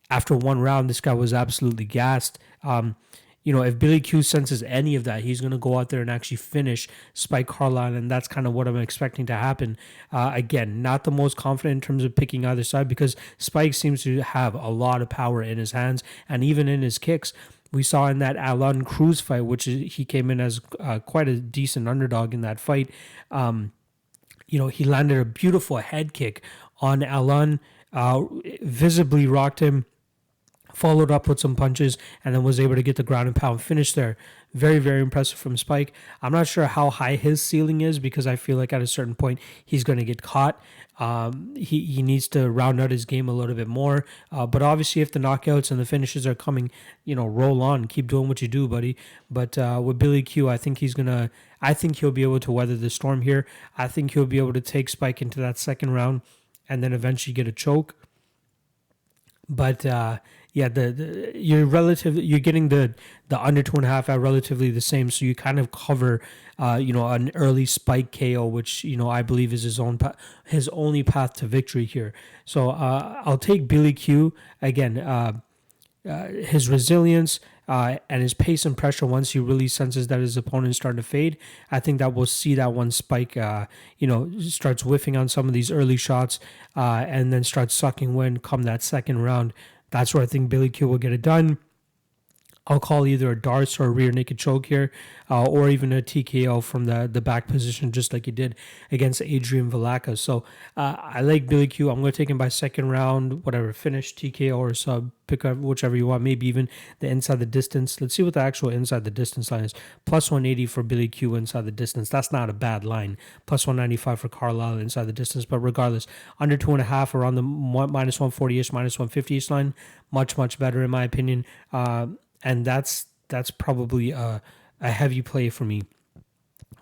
after one round, this guy was absolutely gassed. If Billy Q senses any of that, he's going to go out there and actually finish Spike Carlyle, and that's kind of what I'm expecting to happen. Again, not the most confident in terms of picking either side because Spike seems to have a lot of power in his hands and even in his kicks. We saw in that Alan Cruz fight, which he came in as quite a decent underdog in that fight. He landed a beautiful head kick on Alan, visibly rocked him, followed up with some punches, and then was able to get the ground and pound finish there. Very, very impressive from Spike. I'm not sure how high his ceiling is because I feel like at a certain point he's going to get caught. He needs to round out his game a little bit more. But obviously if the knockouts and the finishes are coming, roll on. Keep doing what you do, buddy. But with Billy Q, I think he'll be able to weather the storm here. I think he'll be able to take Spike into that second round and then eventually get a choke. But you're getting the under 2.5 at relatively the same, so you kind of cover an early Spike KO, which I believe is his only path to victory here. So I'll take Billy Q again. His resilience and his pace and pressure once he really senses that his opponent is starting to fade. I think that we'll see that when Spike starts whiffing on some of these early shots and then starts sucking wind come that second round. That's where I think Billy Q will get it done. I'll call either a darts or a rear naked choke here, or even a TKO from the back position, just like he did against Adrian Velaka. So I like Billy Q. I'm going to take him by second round, whatever, finish, TKO or sub, pick up whichever you want, maybe even the inside the distance. Let's see what the actual inside the distance line is. Plus 180 for Billy Q inside the distance. That's not a bad line. Plus 195 for Carlyle inside the distance. But regardless, under 2.5 around the minus 140-ish, minus 150-ish line, much, much better in my opinion. And that's probably a heavy play for me,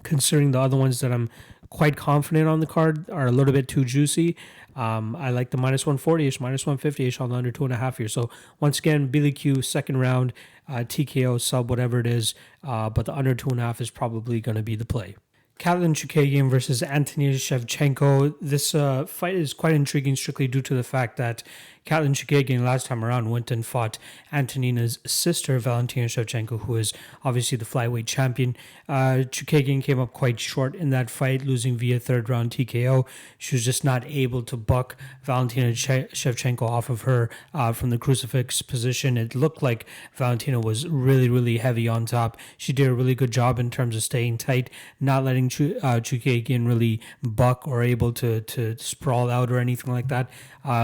considering the other ones that I'm quite confident on the card are a little bit too juicy. I like the minus 140-ish, minus 150-ish on the under 2.5 here. So once again, Billy Q, second round, TKO, sub, whatever it is. But the under 2.5 is probably going to be the play. Katlyn Chookagian versus Antonina Shevchenko. This fight is quite intriguing strictly due to the fact that Katlyn Chookagian last time around went and fought Antonina's sister, Valentina Shevchenko, who is obviously the flyweight champion. Chookagian came up quite short in that fight, losing via third round TKO. She was just not able to buck Valentina Shevchenko off of her from the crucifix position. It looked like Valentina was really, really heavy on top. She did a really good job in terms of staying tight, not letting Chookagian really buck or able to sprawl out or anything like that.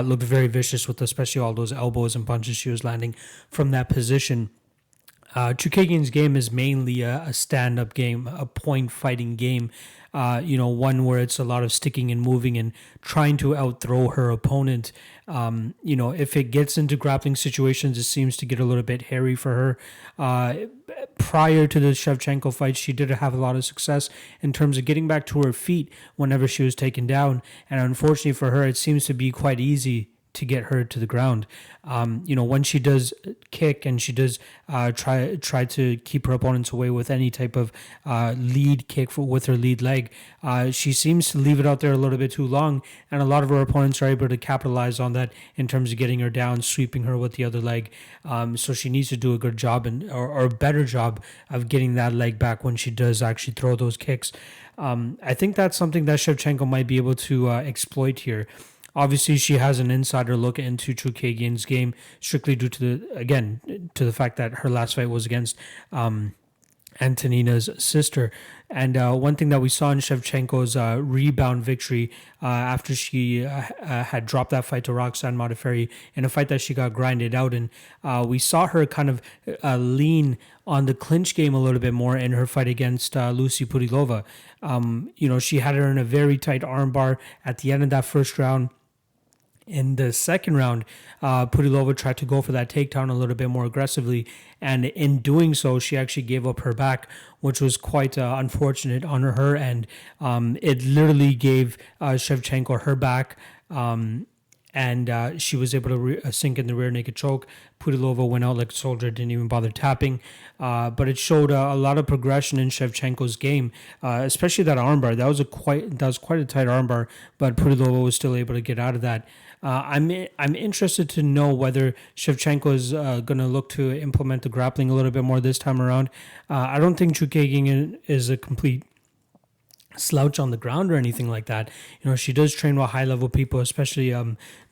Looked very vicious with especially all those elbows and punches she was landing from that position. Chookagian's game is mainly a stand-up game, a point fighting game. One where it's a lot of sticking and moving and trying to outthrow her opponent. If it gets into grappling situations, it seems to get a little bit hairy for her. Prior to the Shevchenko fight, she did have a lot of success in terms of getting back to her feet whenever she was taken down. And unfortunately for her, it seems to be quite easy to get her to the ground. When she does kick and she does try to keep her opponents away with any type of lead kick with her lead leg, she seems to leave it out there a little bit too long, and a lot of her opponents are able to capitalize on that in terms of getting her down, sweeping her with the other leg. So she needs to do a good job or a better job of getting that leg back when she does actually throw those kicks. I think that's something that Shevchenko might be able to exploit here. Obviously, she has an insider look into Chookagian's game, strictly due to the fact that her last fight was against Antonina's sister. And one thing that we saw in Shevchenko's rebound victory after she had dropped that fight to Roxanne Modafferi in a fight that she got grinded out in, we saw her kind of lean on the clinch game a little bit more in her fight against Lucy Pudilova. She had her in a very tight armbar at the end of that first round. In the second round, Pudilova tried to go for that takedown a little bit more aggressively, and in doing so, she actually gave up her back, which was quite unfortunate on her end. It literally gave Shevchenko her back, and she was able to sink in the rear naked choke. Pudilova went out like a soldier, didn't even bother tapping. But it showed a lot of progression in Shevchenko's game, especially that armbar. That was quite a tight armbar, but Pudilova was still able to get out of that. I'm interested to know whether Shevchenko is going to look to implement the grappling a little bit more this time around. I don't think Chookagian is a complete slouch on the ground or anything like that. She does train with high-level people, especially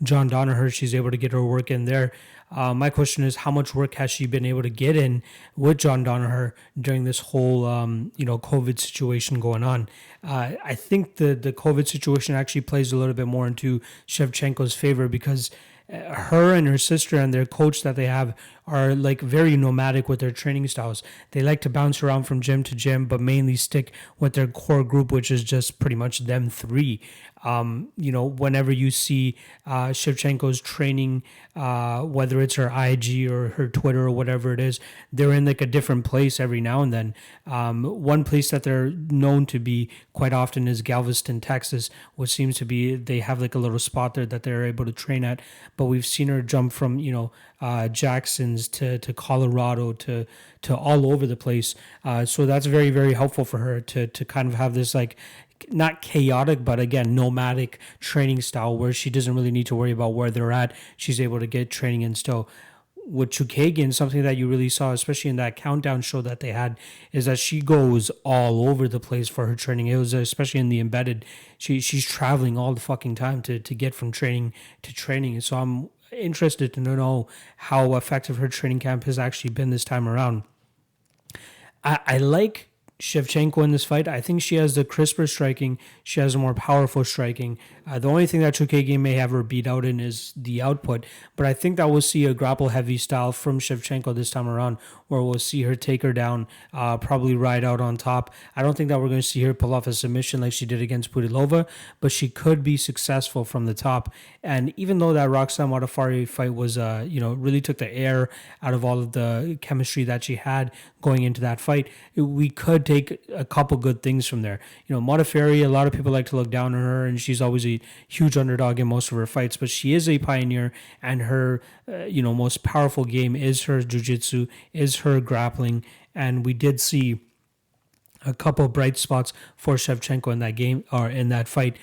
John Danaher. She's able to get her work in there. My question is, how much work has she been able to get in with John Danaher during this whole COVID situation going on? I think the COVID situation actually plays a little bit more into Shevchenko's favor, because her and her sister and their coach that they have are like very nomadic with their training styles. They like to bounce around from gym to gym, but mainly stick with their core group, which is just pretty much them three. Whenever you see Shevchenko's training, whether it's her IG or her Twitter or whatever it is, they're in like a different place every now and then. One place that they're known to be quite often is Galveston, Texas, which seems to be, they have like a little spot there that they're able to train at. But we've seen her jump from, Jackson's to Colorado to all over the place. So that's very, very helpful for her to kind of have this like, not chaotic, but again, nomadic training style where she doesn't really need to worry about where they're at. She's able to get training in still. With Chookagian, something that you really saw, especially in that countdown show that they had, is that she goes all over the place for her training. It was especially in the embedded. She's traveling all the fucking time to get from training to training. So I'm interested to know how effective her training camp has actually been this time around. I like Shevchenko in this fight. I think she has the crisper striking. She has a more powerful striking. The only thing that Chookagian may have her beat out in is the output, but I think that we'll see a grapple-heavy style from Shevchenko this time around, where we'll see her take her down, probably ride out on top. I don't think that we're going to see her pull off a submission like she did against Pudilova, but she could be successful from the top. And even though that Roxanne Modafferi fight was, really took the air out of all of the chemistry that she had going into that fight, we could take a couple good things from there. Modafferi, a lot of people like to look down on her, and she's always a huge underdog in most of her fights, but she is a pioneer, and her most powerful game is her jiu-jitsu, is her grappling. And we did see a couple bright spots for Shevchenko in that game or in that fight.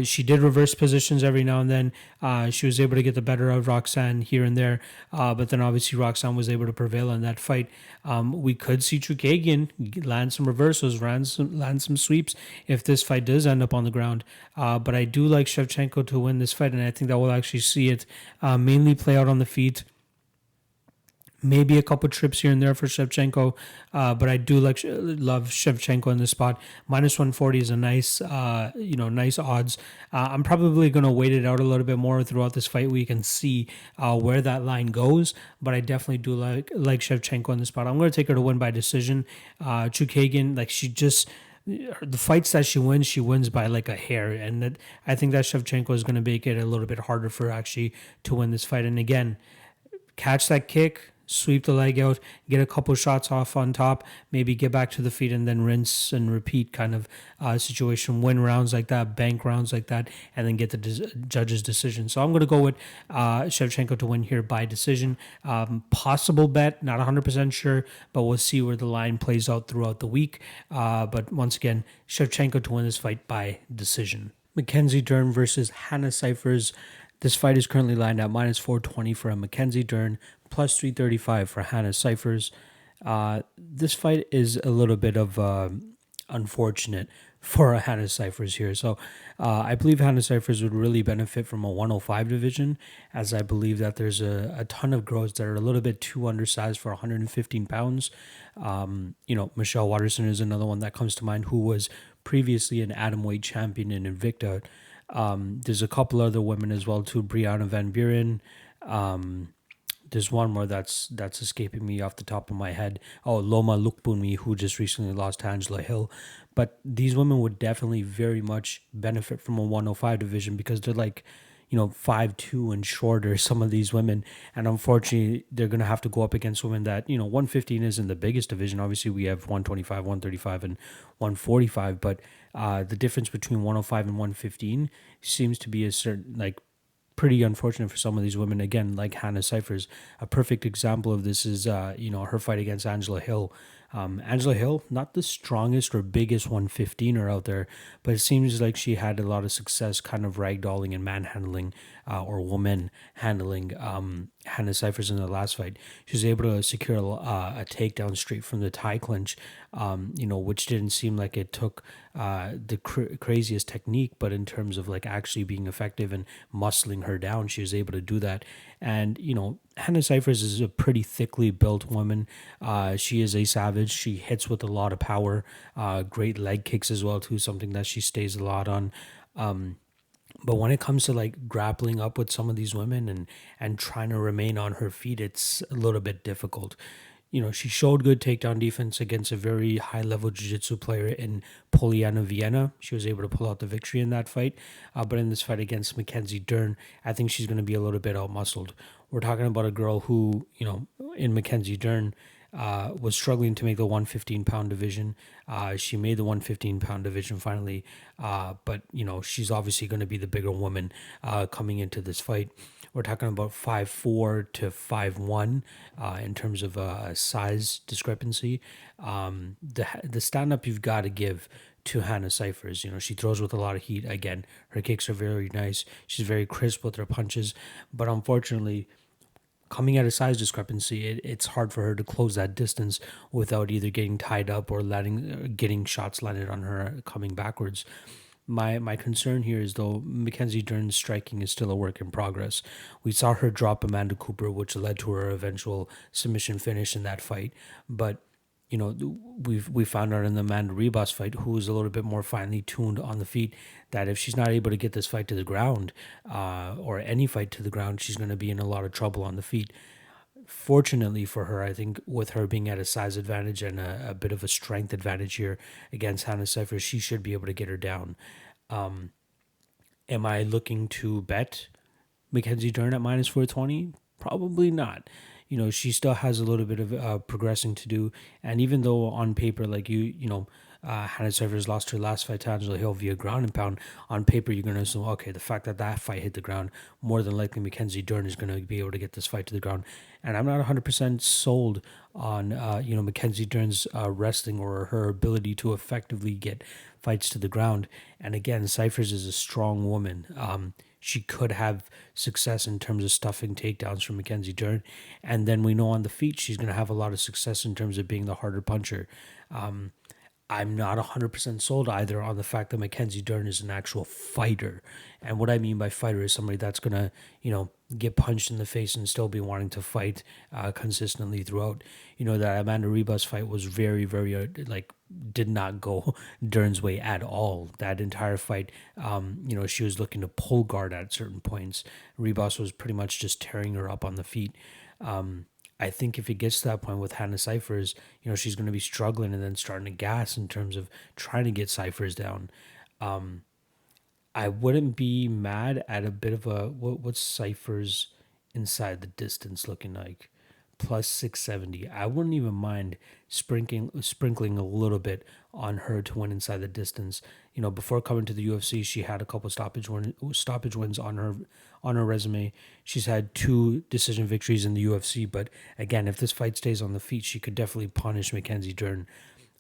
She did reverse positions every now and then. She was able to get the better of Roxanne here and there, but then obviously Roxanne was able to prevail in that fight. We could see Chookagian land some reversals, land some sweeps if this fight does end up on the ground. But I do like Shevchenko to win this fight, and I think that we'll actually see it mainly play out on the feet. Maybe a couple trips here and there for Shevchenko, but I do love Shevchenko in this spot. Minus 140 is a nice, nice odds. I'm probably going to wait it out a little bit more throughout this fight week and see where that line goes. But I definitely do like Shevchenko in this spot. I'm going to take her to win by decision. Chookagian, the fights that she wins by like a hair, and I think that Shevchenko is going to make it a little bit harder for her actually to win this fight. And again, catch that kick, sweep the leg out, get a couple shots off on top, maybe get back to the feet and then rinse and repeat kind of situation. Win rounds like that, bank rounds like that, and then get the judge's decision. So I'm going to go with Shevchenko to win here by decision. Possible bet, not 100% sure, but we'll see where the line plays out throughout the week. But once again, Shevchenko to win this fight by decision. Mackenzie Dern versus Hannah Cifers. This fight is currently lined at minus 420 for a Mackenzie Dern, plus 335 for Hannah Cifers. This fight is a little bit of unfortunate for a Hannah Cifers here. So I believe Hannah Cifers would really benefit from a 105 division, as I believe that there's a ton of girls that are a little bit too undersized for 115 pounds. Michelle Watterson is another one that comes to mind, who was previously an atomweight champion in Invicta. There's a couple other women as well too, Brianna Van Buren. There's one more that's escaping me off the top of my head. Oh, Loma Lukbunmi, who just recently lost to Angela Hill. But these women would definitely very much benefit from a 105 division because they're 5'2" and shorter, some of these women. And unfortunately, they're going to have to go up against women that, 115 isn't the biggest division. Obviously, we have 125, 135, and 145. But the difference between 105 and 115 seems to be a certain, pretty unfortunate for some of these women. Again, like Hannah Cifers, a perfect example of this is, her fight against Angela Hill. Angela Hill, not the strongest or biggest 115er out there, but it seems like she had a lot of success kind of ragdolling and manhandling or woman handling Hannah Cifers in the last fight. She was able to secure a takedown straight from the tie clinch, which didn't seem like it took the craziest technique, but in terms of actually being effective and muscling her down, she was able to do that. And, Hannah Cifers is a pretty thickly built woman. She is a savage. She hits with a lot of power, great leg kicks as well too, something that she stays a lot on. But when it comes to grappling up with some of these women and trying to remain on her feet, it's a little bit difficult. She showed good takedown defense against a very high-level jiu-jitsu player in Poliana Vienna. She was able to pull out the victory in that fight. But in this fight against Mackenzie Dern, I think she's going to be a little bit out-muscled. We're talking about a girl who, in Mackenzie Dern, was struggling to make the 115-pound division. She made the 115-pound division finally, but she's obviously going to be the bigger woman coming into this fight. We're talking about 5'4" to 5'1" in terms of size discrepancy. The stand-up you've got to give to Hannah Cifers. She throws with a lot of heat. Again, her kicks are very nice. She's very crisp with her punches, but unfortunately, coming at a size discrepancy, it's hard for her to close that distance without either getting tied up or getting shots landed on her coming backwards. My concern here is, though, Mackenzie Dern's striking is still a work in progress. We saw her drop Amanda Cooper, which led to her eventual submission finish in that fight. But, we found out in the Amanda Ribas fight, who is a little bit more finely tuned on the feet, that if she's not able to get this fight to the ground, or any fight to the ground, she's going to be in a lot of trouble on the feet. Fortunately for her, I think with her being at a size advantage and a bit of a strength advantage here against Hannah Cifers, she should be able to get her down. Am I looking to bet Mackenzie Dern at minus 420? Probably not. She still has a little bit of progressing to do. And even though on paper, Hannah Cifers lost her last fight to Angela Hill via ground and pound. On paper, you're going to assume, okay, the fact that that fight hit the ground, more than likely Mackenzie Dern is going to be able to get this fight to the ground. And I'm not 100% sold on, Mackenzie Dern's wrestling or her ability to effectively get fights to the ground. And again, Cifers is a strong woman. She could have success in terms of stuffing takedowns from Mackenzie Dern. And then we know on the feet, she's going to have a lot of success in terms of being the harder puncher. I'm not 100% sold either on the fact that Mackenzie Dern is an actual fighter. And what I mean by fighter is somebody that's going to, get punched in the face and still be wanting to fight consistently throughout. That Amanda Ribas fight was very, very, did not go Dern's way at all. That entire fight, she was looking to pull guard at certain points. Ribas was pretty much just tearing her up on the feet. I think if it gets to that point with Hannah Cifers, she's going to be struggling and then starting to gas in terms of trying to get Cifers down. I wouldn't be mad at a bit of a what's Cifers inside the distance looking like, plus 670. I wouldn't even mind sprinkling a little bit on her to win inside the distance. Before coming to the UFC, she had a couple stoppage wins on her resume. She's had 2 decision victories in the UFC, but again, if this fight stays on the feet, she could definitely punish Mackenzie Dern.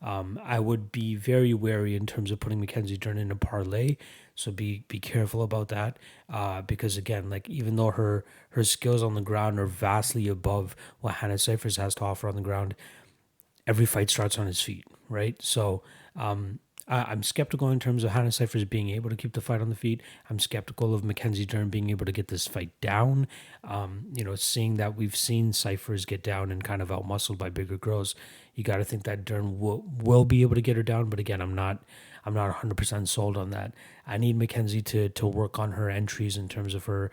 I would be very wary in terms of putting Mackenzie Dern in a parlay, so be careful about that. Because again, even though her skills on the ground are vastly above what Hannah Cifers has to offer on the ground, every fight starts on his feet, right? So I'm skeptical in terms of Hannah Cifers being able to keep the fight on the feet. I'm skeptical of Mackenzie Dern being able to get this fight down. Seeing that we've seen Cifers get down and kind of outmuscled by bigger girls, you got to think that Dern will be able to get her down. But again, I'm not 100% sold on that. I need Mackenzie to work on her entries in terms of her,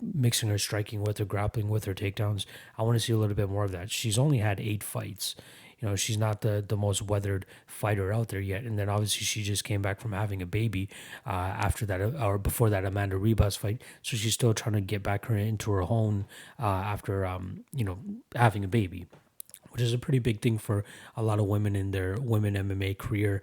mixing her striking with her grappling with her takedowns. I want to see a little bit more of that. She's only had 8 fights. She's not the most weathered fighter out there yet. And then obviously she just came back from having a baby after that, or before that Amanda Ribas fight. So she's still trying to get back into her home after, having a baby, which is a pretty big thing for a lot of women in their women MMA career.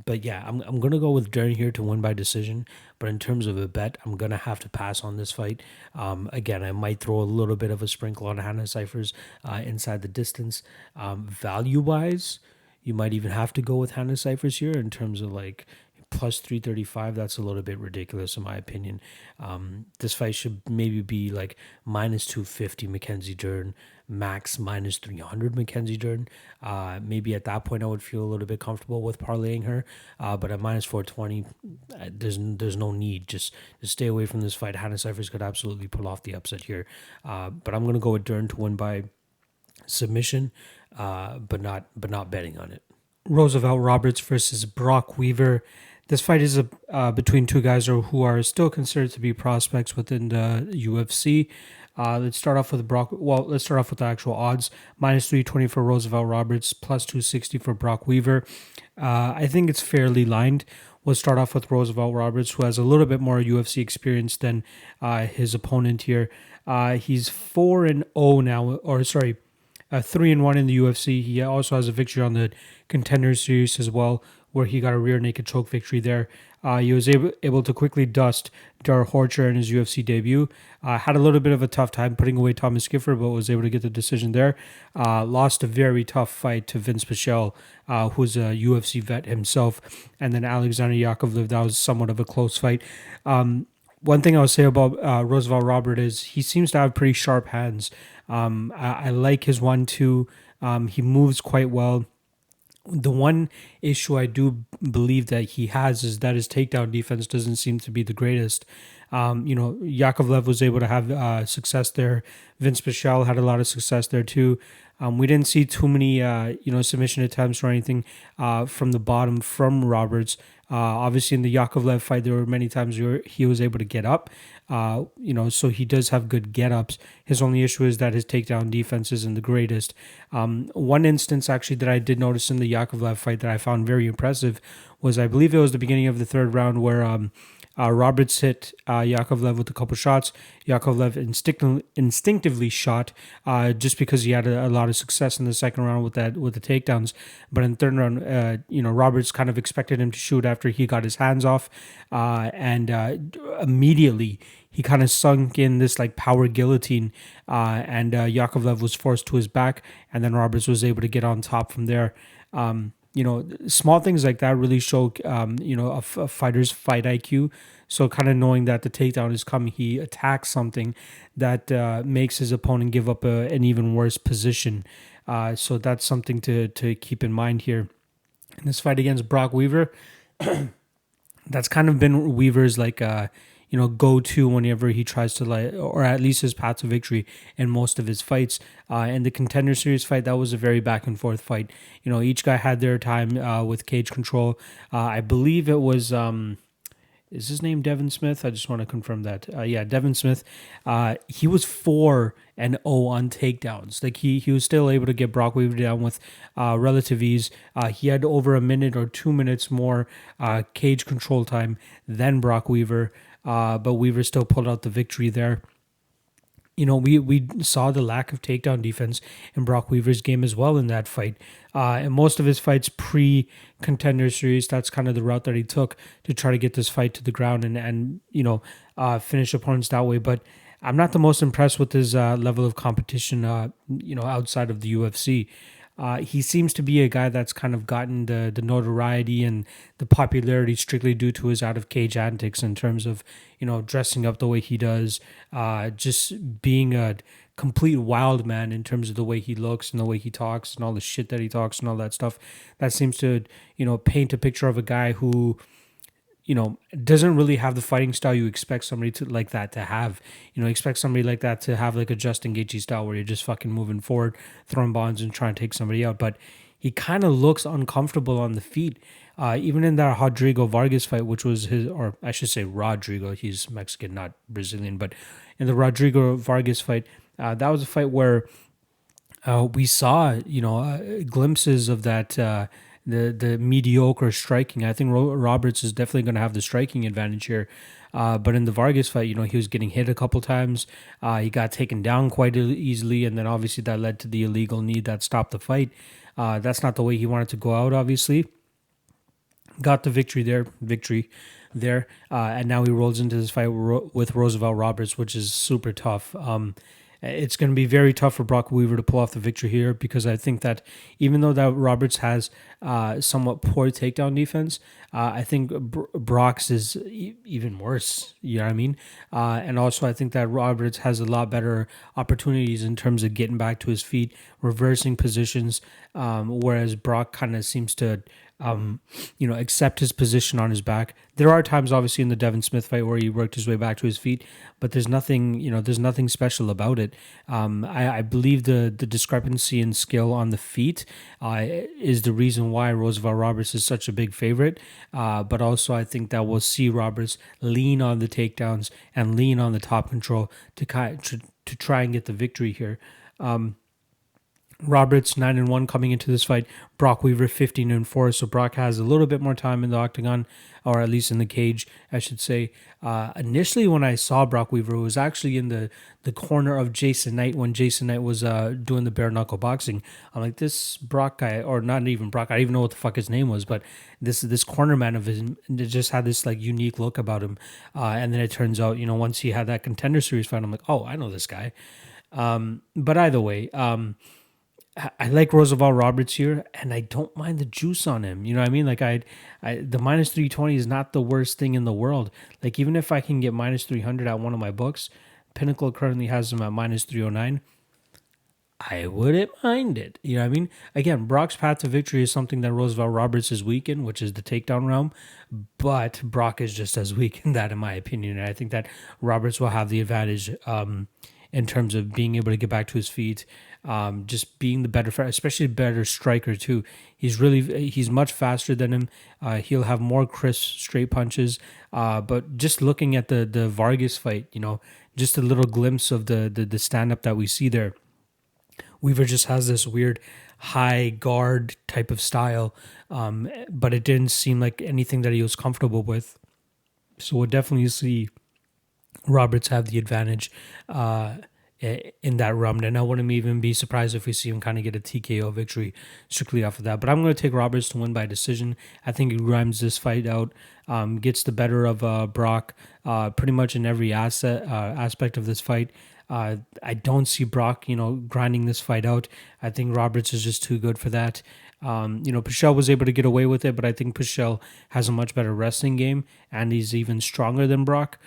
But yeah, I'm going to go with Dern here to win by decision. But in terms of a bet, I'm going to have to pass on this fight. Again, I might throw a little bit of a sprinkle on Hannah Cifers inside the distance. Value-wise, you might even have to go with Hannah Cifers here in terms of plus 335. That's a little bit ridiculous in my opinion. This fight should maybe be minus 250 Mackenzie Dern, max minus 300 Mackenzie Dern. Maybe at that point I would feel a little bit comfortable with parlaying her. But at minus 420, there's no need. Just stay away from this fight. Hannah Cifers could absolutely pull off the upset here. But I'm gonna go with Dern to win by submission, but not betting on it. Roosevelt Roberts versus Brok Weaver. This fight is between 2 guys who are still considered to be prospects within the UFC. Let's start off with Brok. Well, let's start off with the actual odds. Minus 320 for Roosevelt Roberts, plus 260 for Brok Weaver. I think it's fairly lined. We'll start off with Roosevelt Roberts, who has a little bit more UFC experience than his opponent here. He's 4-0 now, or sorry, 3-1 in the UFC. He also has a victory on the Contender Series as well, where he got a rear naked choke victory there. He was able to quickly dust Dar Horcher in his UFC debut. Had a little bit of a tough time putting away Thomas Gifford, but was able to get the decision there. Lost a very tough fight to Vince Pichel, who's a UFC vet himself. And then Alexander Yakovlev, that was somewhat of a close fight. One thing I would say about Roosevelt Robert is he seems to have pretty sharp hands. I like his 1-2. He moves quite well. The one issue I do believe that he has is that his takedown defense doesn't seem to be the greatest. Yakovlev was able to have success there. Vince Pichel had a lot of success there too. We didn't see too many, submission attempts or anything from the bottom from Roberts. Obviously, in the Yakovlev fight, there were many times where he was able to get up. So he does have good get-ups. His only issue is that his takedown defense isn't the greatest. One instance, actually, that I did notice in the Yakovlev fight that I found very impressive was, I believe it was the beginning of the 3rd round where Roberts hit Yakovlev with a couple shots. Yakovlev instinctively shot just because he had a lot of success in the second round with the takedowns. But in the third round, Roberts kind of expected him to shoot after he got his hands off, and immediately he kind of sunk in this like power guillotine, and Yakovlev was forced to his back, and then Roberts was able to get on top from there. Small things like that really show, a fighter's fight IQ. So kind of knowing that the takedown is coming, he attacks something that makes his opponent give up an even worse position. So that's something to keep in mind here. In this fight against Brok Weaver, that's kind of been Weaver's go-to whenever he tries to or at least his path to victory in most of his fights. In the Contender Series fight, that was a very back and forth fight. Each guy had their time with cage control. I believe it was is his name Devin Smith? I just want to confirm that. Yeah, Devin Smith. He was 4-0 on takedowns. Like he was still able to get Brok Weaver down with relative ease. He had over a minute or 2 minutes more cage control time than Brok Weaver. But Weaver still pulled out the victory there. We saw the lack of takedown defense in Brok Weaver's game as well in that fight. And most of his fights pre-Contender Series, that's kind of the route that he took to try to get this fight to the ground and finish opponents that way. But I'm not the most impressed with his level of competition, outside of the UFC. He seems to be a guy that's kind of gotten the notoriety and the popularity strictly due to his out-of-cage antics in terms of, dressing up the way he does, just being a complete wild man in terms of the way he looks and the way he talks and all the shit that he talks and all that stuff. That seems to, paint a picture of a guy who doesn't really have the fighting style you expect somebody like that to have. Expect somebody like that to have like a Justin Gaethje style where you're just fucking moving forward, throwing bonds and trying to take somebody out. But he kind of looks uncomfortable on the feet. Even in that Rodrigo Vargas fight, which was his, or I should say Rodrigo, he's Mexican, not Brazilian. But in the Rodrigo Vargas fight, that was a fight where we saw, glimpses of that the mediocre striking. I think Roberts is definitely going to have the striking advantage here. But in the Vargas fight, he was getting hit a couple times. He got taken down quite easily, and then obviously that led to the illegal knee that stopped the fight. That's not the way he wanted to go out, obviously. Got the victory there. And now he rolls into this fight with Roosevelt Roberts, which is super tough. It's going to be very tough for Brok Weaver to pull off the victory here because I think that even though that Roberts has somewhat poor takedown defense, I think Brok's is even worse. You know what I mean? And also I think that Roberts has a lot better opportunities in terms of getting back to his feet, reversing positions, whereas Brok kind of seems to accept his position on his back. There are times, obviously, in the Devin Smith fight where he worked his way back to his feet, but there's nothing special about it. I believe the discrepancy in skill on the feet is the reason why Roosevelt Roberts is such a big favorite. But also, I think that we'll see Roberts lean on the takedowns and lean on the top control to try and get the victory here. Roberts 9-1 coming into this fight. Brok Weaver 15-4. So Brok has a little bit more time in the octagon, or at least in the cage, I should say. Initially, when I saw Brok Weaver, it was actually in the corner of Jason Knight when Jason Knight was doing the bare knuckle boxing. I'm like, this Brok guy, or not even Brok, I didn't even know what the fuck his name was, but this corner man of his just had this like unique look about him. And then it turns out, once he had that Contender Series fight, I'm like, oh, I know this guy. But either way, I like Roosevelt Roberts here, and I don't mind the juice on him. You know what I mean? Like the minus 320 is not the worst thing in the world. Like even if I can get minus 300 at one of my books, Pinnacle currently has him at minus 309. I wouldn't mind it. You know what I mean? Again, Brok's path to victory is something that Roosevelt Roberts is weak in, which is the takedown realm. But Brok is just as weak in that, in my opinion. And I think that Roberts will have the advantage in terms of being able to get back to his feet, just being the better, especially better striker too. He's much faster than him. He'll have more crisp straight punches. But just looking at the Vargas fight, just a little glimpse of the stand up that we see there. Weaver just has this weird high guard type of style, but it didn't seem like anything that he was comfortable with. So we'll definitely see Roberts have the advantage in that round, and I wouldn't even be surprised if we see him kind of get a TKO victory strictly off of that. But I'm going to take Roberts to win by decision. I think he grinds this fight out, gets the better of Brok pretty much in every aspect of this fight. I don't see Brok, grinding this fight out. I think Roberts is just too good for that. Pichel was able to get away with it, but I think Pichel has a much better wrestling game, and he's even stronger than Brok.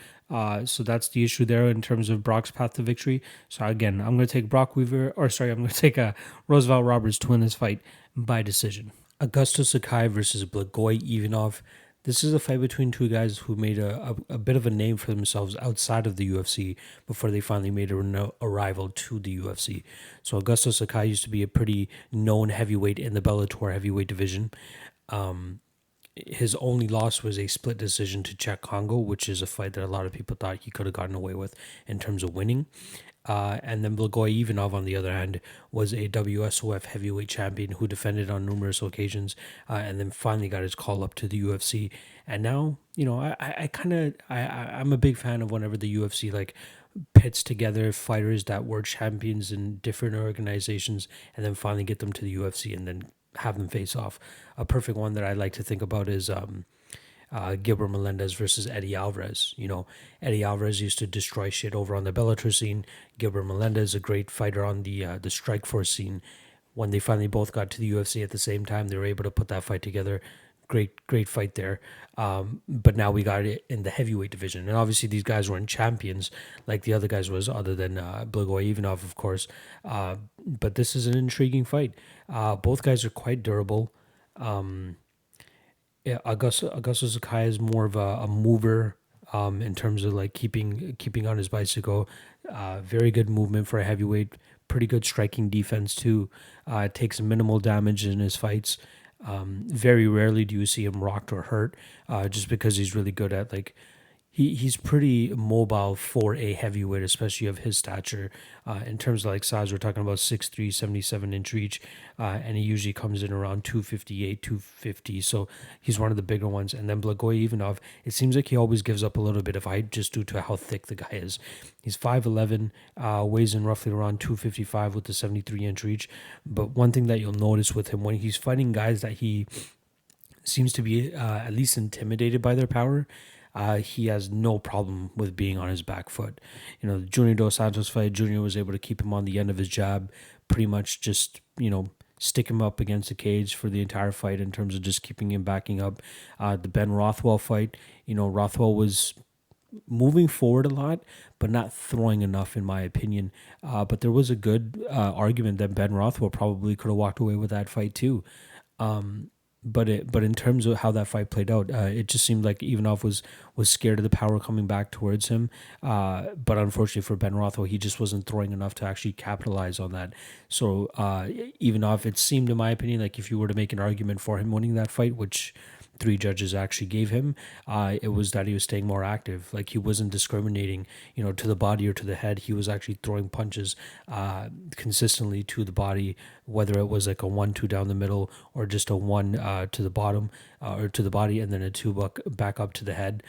So that's the issue there in terms of Brock's path to victory. So again, I'm going to take I'm going to take Roosevelt Roberts to win this fight by decision. Augusto Sakai versus Blagoy Ivanov. This is a fight between two guys who made a bit of a name for themselves outside of the UFC before they finally made a arrival to the UFC. So Augusto Sakai used to be a pretty known heavyweight in the Bellator heavyweight division. His only loss was a split decision to Czech Congo, which is a fight that a lot of people thought he could have gotten away with in terms of winning. And then Blagoy Ivanov, on the other hand, was a WSOF heavyweight champion who defended on numerous occasions and then finally got his call up to the UFC. And now, I'm a big fan of whenever the UFC pits together fighters that were champions in different organizations and then finally get them to the UFC and then have them face off. A perfect one that I like to think about is Gilbert Melendez versus Eddie Alvarez. Eddie Alvarez used to destroy shit over on the Bellator scene. Gilbert Melendez, a great fighter on the Strikeforce scene. When they finally both got to the UFC at the same time, they were able to put that fight together. Great fight there. But now we got it in the heavyweight division. And obviously these guys weren't champions like the other guys was, other than Blagoy Ivanov, of course. But this is an intriguing fight. Both guys are quite durable. Augusto Sakai is more of a mover in terms of keeping on his bicycle. Very good movement for a heavyweight. Pretty good striking defense too. Takes minimal damage in his fights. Very rarely do you see him rocked or hurt, just because he's really good at he's pretty mobile for a heavyweight, especially of his stature. In terms of size, we're talking about 6'3", 77-inch reach, and he usually comes in around 258, 250. So he's one of the bigger ones. And then Blagoy Ivanov, it seems like he always gives up a little bit of height just due to how thick the guy is. He's 5'11", weighs in roughly around 255 with the 73-inch reach. But one thing that you'll notice with him, when he's fighting guys that he seems to be at least intimidated by their power, he has no problem with being on his back foot. The Junior Dos Santos fight, Junior was able to keep him on the end of his jab, pretty much just, stick him up against the cage for the entire fight in terms of just keeping him backing up. The Ben Rothwell fight, Rothwell was moving forward a lot, but not throwing enough, in my opinion. But there was a good argument that Ben Rothwell probably could have walked away with that fight too. But in terms of how that fight played out, it just seemed like Ivanov was scared of the power coming back towards him. But unfortunately for Ben Rothwell, he just wasn't throwing enough to actually capitalize on that. So Ivanov, it seemed, in my opinion, like if you were to make an argument for him winning that fight, which 3 judges actually gave him, it was that he was staying more active. He wasn't discriminating, to the body or to the head. He was actually throwing punches consistently to the body, whether it was a 1-2 down the middle or just a 1 to the bottom or to the body, and then a 2 back up to the head.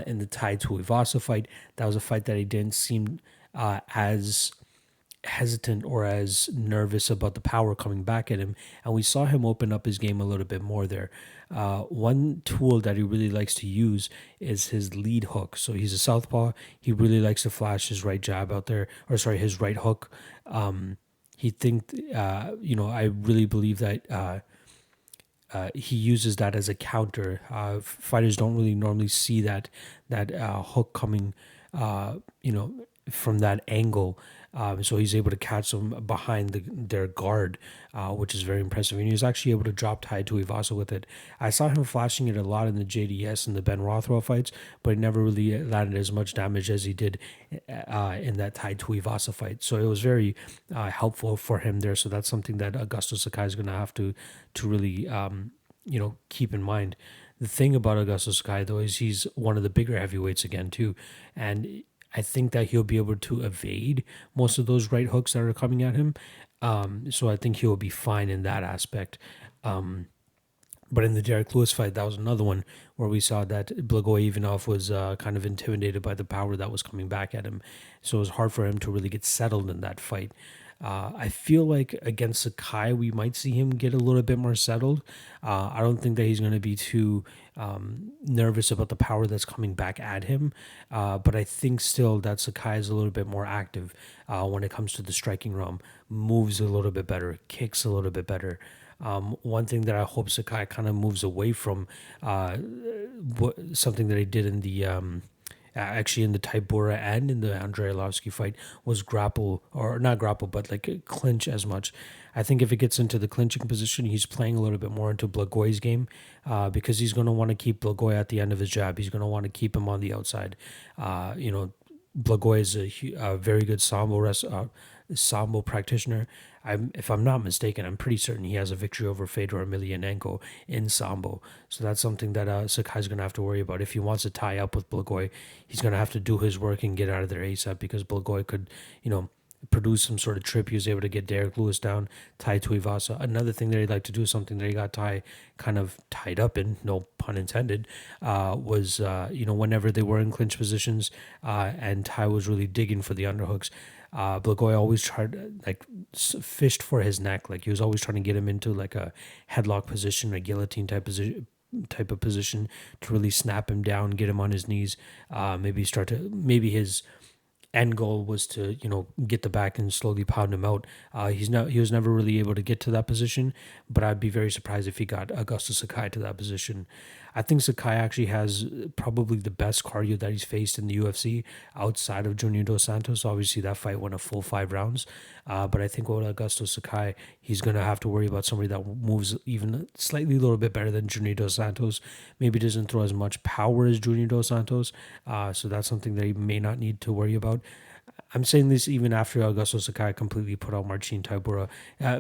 In the Tai Tuivasa fight, that was a fight that he didn't seem as hesitant or as nervous about the power coming back at him, and we saw him open up his game a little bit more there. One tool that he really likes to use is his lead hook. So he's a southpaw. He really likes to flash his right jab out there, his right hook. I really believe that he uses that as a counter. Fighters don't really normally see that hook coming, from that angle. So he's able to catch them behind their guard, which is very impressive. And he was actually able to drop Tai Tuivasa with it. I saw him flashing it a lot in the JDS and the Ben Rothwell fights, but he never really landed as much damage as he did in that Tai Tuivasa fight. So it was very helpful for him there. So that's something that Augusto Sakai is going to have to really keep in mind. The thing about Augusto Sakai, though, is he's one of the bigger heavyweights again too, and I think that he'll be able to evade most of those right hooks that are coming at him. So I think he'll be fine in that aspect. But in the Derek Lewis fight, that was another one where we saw that Blagoy Ivanov was kind of intimidated by the power that was coming back at him. So it was hard for him to really get settled in that fight. I feel like against Sakai, we might see him get a little bit more settled. I don't think that he's going to be too nervous about the power that's coming back at him. But I think still that Sakai is a little bit more active when it comes to the striking realm, moves a little bit better, kicks a little bit better. One thing that I hope Sakai kind of moves away from, something that he did in the actually in the Tybura and in the Andrei Arlovski fight, was grapple, or not grapple, but like clinch as much. I think if it gets into the clinching position, he's playing a little bit more into Blagoy's game, because he's going to want to keep Blagoy at the end of his jab. He's going to want to keep him on the outside. Blagoy is a very good sambo practitioner. If I'm not mistaken, I'm pretty certain he has a victory over Fedor Emelianenko in sambo. So that's something that Sakai's going to have to worry about. If he wants to tie up with Blagoy, he's going to have to do his work and get out of there ASAP, because Blagoy could, produce some sort of trip. He was able to get Derek Lewis down, tie Tuivasa. Another thing that he'd like to do, something that he got kind of tied up in, no pun intended, was whenever they were in clinch positions, and Ty was really digging for the underhooks, Blagoy always fished for his neck. Like, he was always trying to get him into like a headlock position, a guillotine type of position, to really snap him down, get him on his knees. Maybe his end goal was to get the back and slowly pound him out. He was never really able to get to that position, but I'd be very surprised if he got Augusto Sakai to that position. I think Sakai actually has probably the best cardio that he's faced in the UFC outside of Junior Dos Santos. Obviously, that fight went a full 5 rounds, but I think with Augusto Sakai, he's going to have to worry about somebody that moves even slightly a little bit better than Junior Dos Santos. Maybe doesn't throw as much power as Junior Dos Santos, so that's something that he may not need to worry about. I'm saying this even after Augusto Sakai completely put out Marcin Tybura.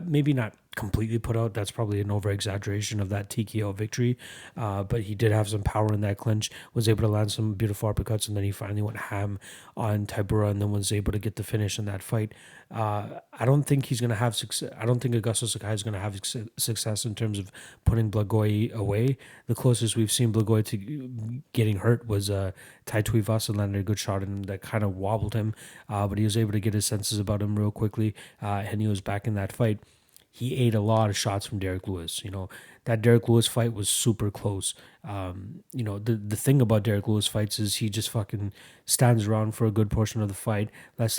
Maybe not completely put out. That's probably an over-exaggeration of that TKO victory. But he did have some power in that clinch, was able to land some beautiful uppercuts, and then he finally went ham on Tybura and then was able to get the finish in that fight. I don't think he's going to have success. I don't think Augusto Sakai is going to have success in terms of putting Blagoy away. The closest we've seen Blagoy to getting hurt was Tai Tuivasa landed a good shot and that kind of wobbled him, but he was able to get his senses about him real quickly, and he was back in that fight. He ate a lot of shots from Derek Lewis. That Derek Lewis fight was super close. The thing about Derek Lewis fights is he just fucking stands around for a good portion of the fight, lets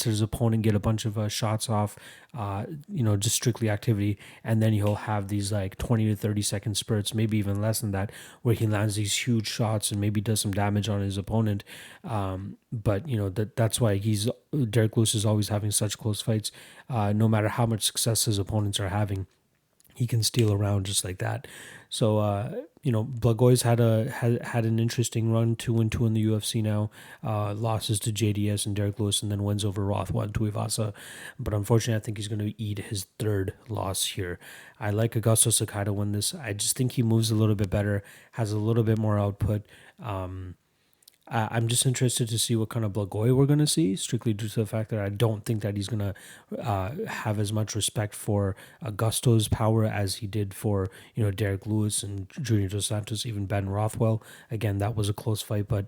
his opponent get a bunch of shots off, just strictly activity, and then he'll have these like 20 to 30 second spurts, maybe even less than that, where he lands these huge shots and maybe does some damage on his opponent. But that's why Derek Lewis is always having such close fights. No matter how much success his opponents are having, he can steal around just like that. So Blagoy's had an interesting run, 2-2 in the UFC now. Losses to JDS and Derek Lewis, and then wins over Rothwell and Tuivasa. But unfortunately, I think he's going to eat his third loss here. I like Augusto Sakai to win this. I just think he moves a little bit better, has a little bit more output. I'm just interested to see what kind of Blagoy we're going to see, strictly due to the fact that I don't think that he's going to have as much respect for Augusto's power as he did for Derek Lewis and Junior Dos Santos, even Ben Rothwell. Again, that was a close fight, but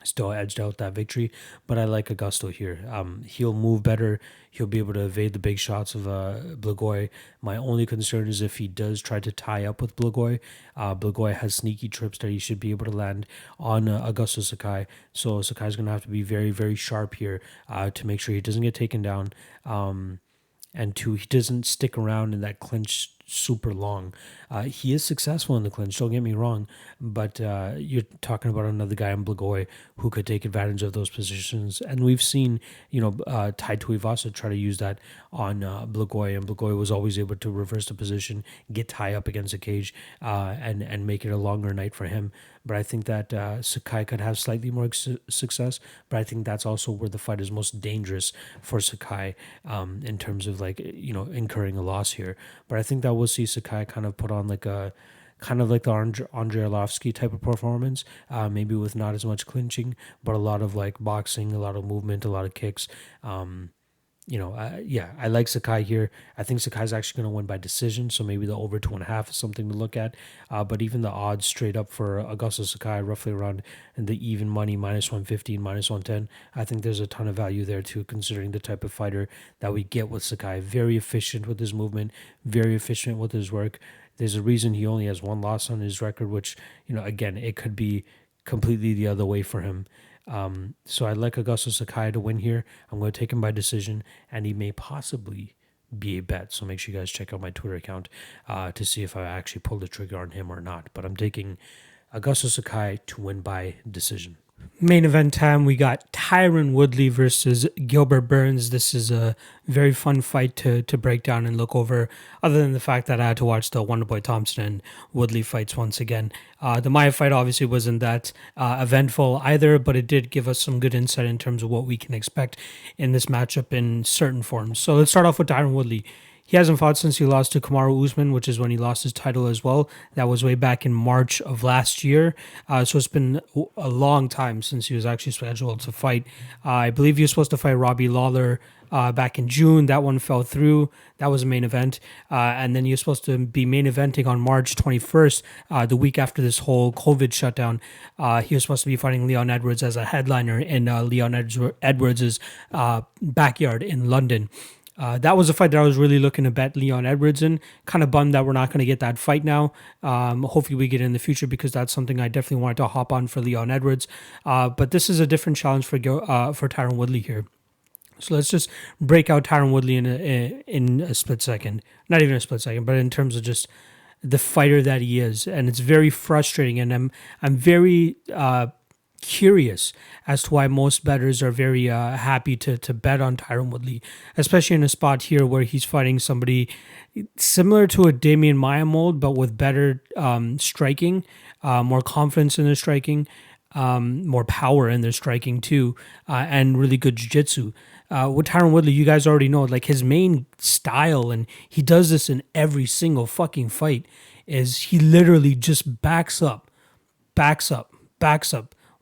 still edged out that victory. But I like Augusto here. He'll move better. He'll be able to evade the big shots of Blagoy. My only concern is if he does try to tie up with Blagoy. Blagoy has sneaky trips that he should be able to land on Augusto Sakai. So Sakai's going to have to be very, very sharp here to make sure he doesn't get taken down. And two, he doesn't stick around in that clinch super long. He is successful in the clinch, don't get me wrong, but you're talking about another guy in Blagoy who could take advantage of those positions. And we've seen, Tai Tuivasa try to use that on Blagoy, and Blagoy was always able to reverse the position, get Tai up against the cage, and make it a longer night for him. But I think that Sakai could have slightly more success, but I think that's also where the fight is most dangerous for Sakai in terms of incurring a loss here. But I think that we'll see Sakai kind of put on like the Andrei Arlovski type of performance, maybe with not as much clinching, but a lot of like boxing, a lot of movement, a lot of kicks. I like Sakai here. I think Sakai's actually going to win by decision, so maybe the over 2.5 is something to look at. But even the odds straight up for Augusto Sakai, roughly around the even money, -115, -110, I think there's a ton of value there too, considering the type of fighter that we get with Sakai. Very efficient with his movement, very efficient with his work. There's a reason he only has one loss on his record, which, again, it could be completely the other way for him. So I like Augusto Sakai to win here. I'm going to take him by decision, and he may possibly be a bet. So make sure you guys check out my Twitter account to see if I actually pull the trigger on him or not. But I'm taking Augusto Sakai to win by decision. Main event time, we got Tyron Woodley versus Gilbert Burns. This is a very fun fight to break down and look over, other than the fact that I had to watch the Wonderboy Thompson and Woodley fights once again. The Maya fight obviously wasn't that eventful either, but it did give us some good insight in terms of what we can expect in this matchup in certain forms. So let's start off with Tyron Woodley. He hasn't fought since he lost to Kamaru Usman, which is when he lost his title as well. That was way back in March of last year. So it's been a long time since he was actually scheduled to fight. I believe he was supposed to fight Robbie Lawler back in June. That one fell through. That was a main event. And then he was supposed to be main eventing on March 21st, the week after this whole COVID shutdown. He was supposed to be fighting Leon Edwards as a headliner in Leon Edwards' backyard in London. That was a fight that I was really looking to bet Leon Edwards in. Kind of bummed that we're not going to get that fight now. Hopefully we get it in the future, because that's something I definitely wanted to hop on for Leon Edwards. But this is a different challenge for Tyron Woodley here. So let's just break out Tyron Woodley in a split second. Not even a split second, but in terms of just the fighter that he is. And it's very frustrating, and I'm very curious as to why most bettors are very happy to bet on Tyron Woodley, especially in a spot here where he's fighting somebody similar to a Damian Maia mold, but with better striking, more confidence in their striking, more power in their striking too, and really good jiu-jitsu. With Tyron Woodley, you guys already know, like, his main style, and he does this in every single fucking fight, is he literally just backs up.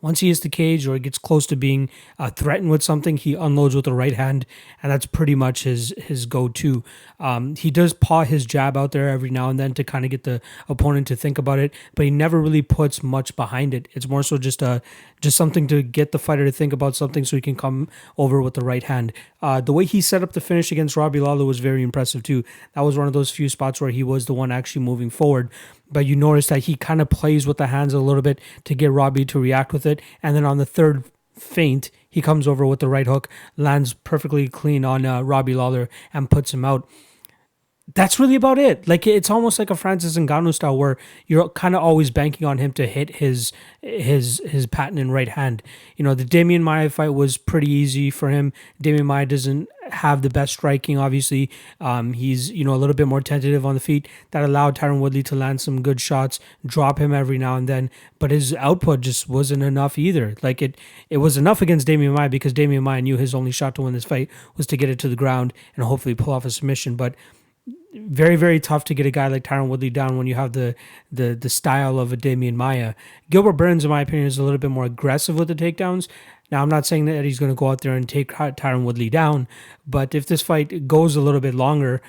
Once he hits the cage or gets close to being threatened with something, he unloads with the right hand, and that's pretty much his go-to. He does paw his jab out there every now and then to kind of get the opponent to think about it, but he never really puts much behind it. It's more so just something to get the fighter to think about something so he can come over with the right hand. The way he set up the finish against Robbie Lawler was very impressive too. That was one of those few spots where he was the one actually moving forward. But you notice that he kind of plays with the hands a little bit to get Robbie to react with it. And then on the third feint, he comes over with the right hook, lands perfectly clean on Robbie Lawler and puts him out. That's really about it. Like, it's almost like a Francis Ngannou style where you're kind of always banking on him to hit his patent right hand. The Damian Maia fight was pretty easy for him. Damian Maia doesn't have the best striking, obviously. He's, a little bit more tentative on the feet. That allowed Tyron Woodley to land some good shots, drop him every now and then, but his output just wasn't enough either. Like, it was enough against Damian Maia because Damian Maia knew his only shot to win this fight was to get it to the ground and hopefully pull off a submission, but very, very tough to get a guy like Tyron Woodley down when you have the style of a Damian Maia. Gilbert Burns, in my opinion, is a little bit more aggressive with the takedowns. Now, I'm not saying that he's going to go out there and take Tyron Woodley down, but if this fight goes a little bit longer,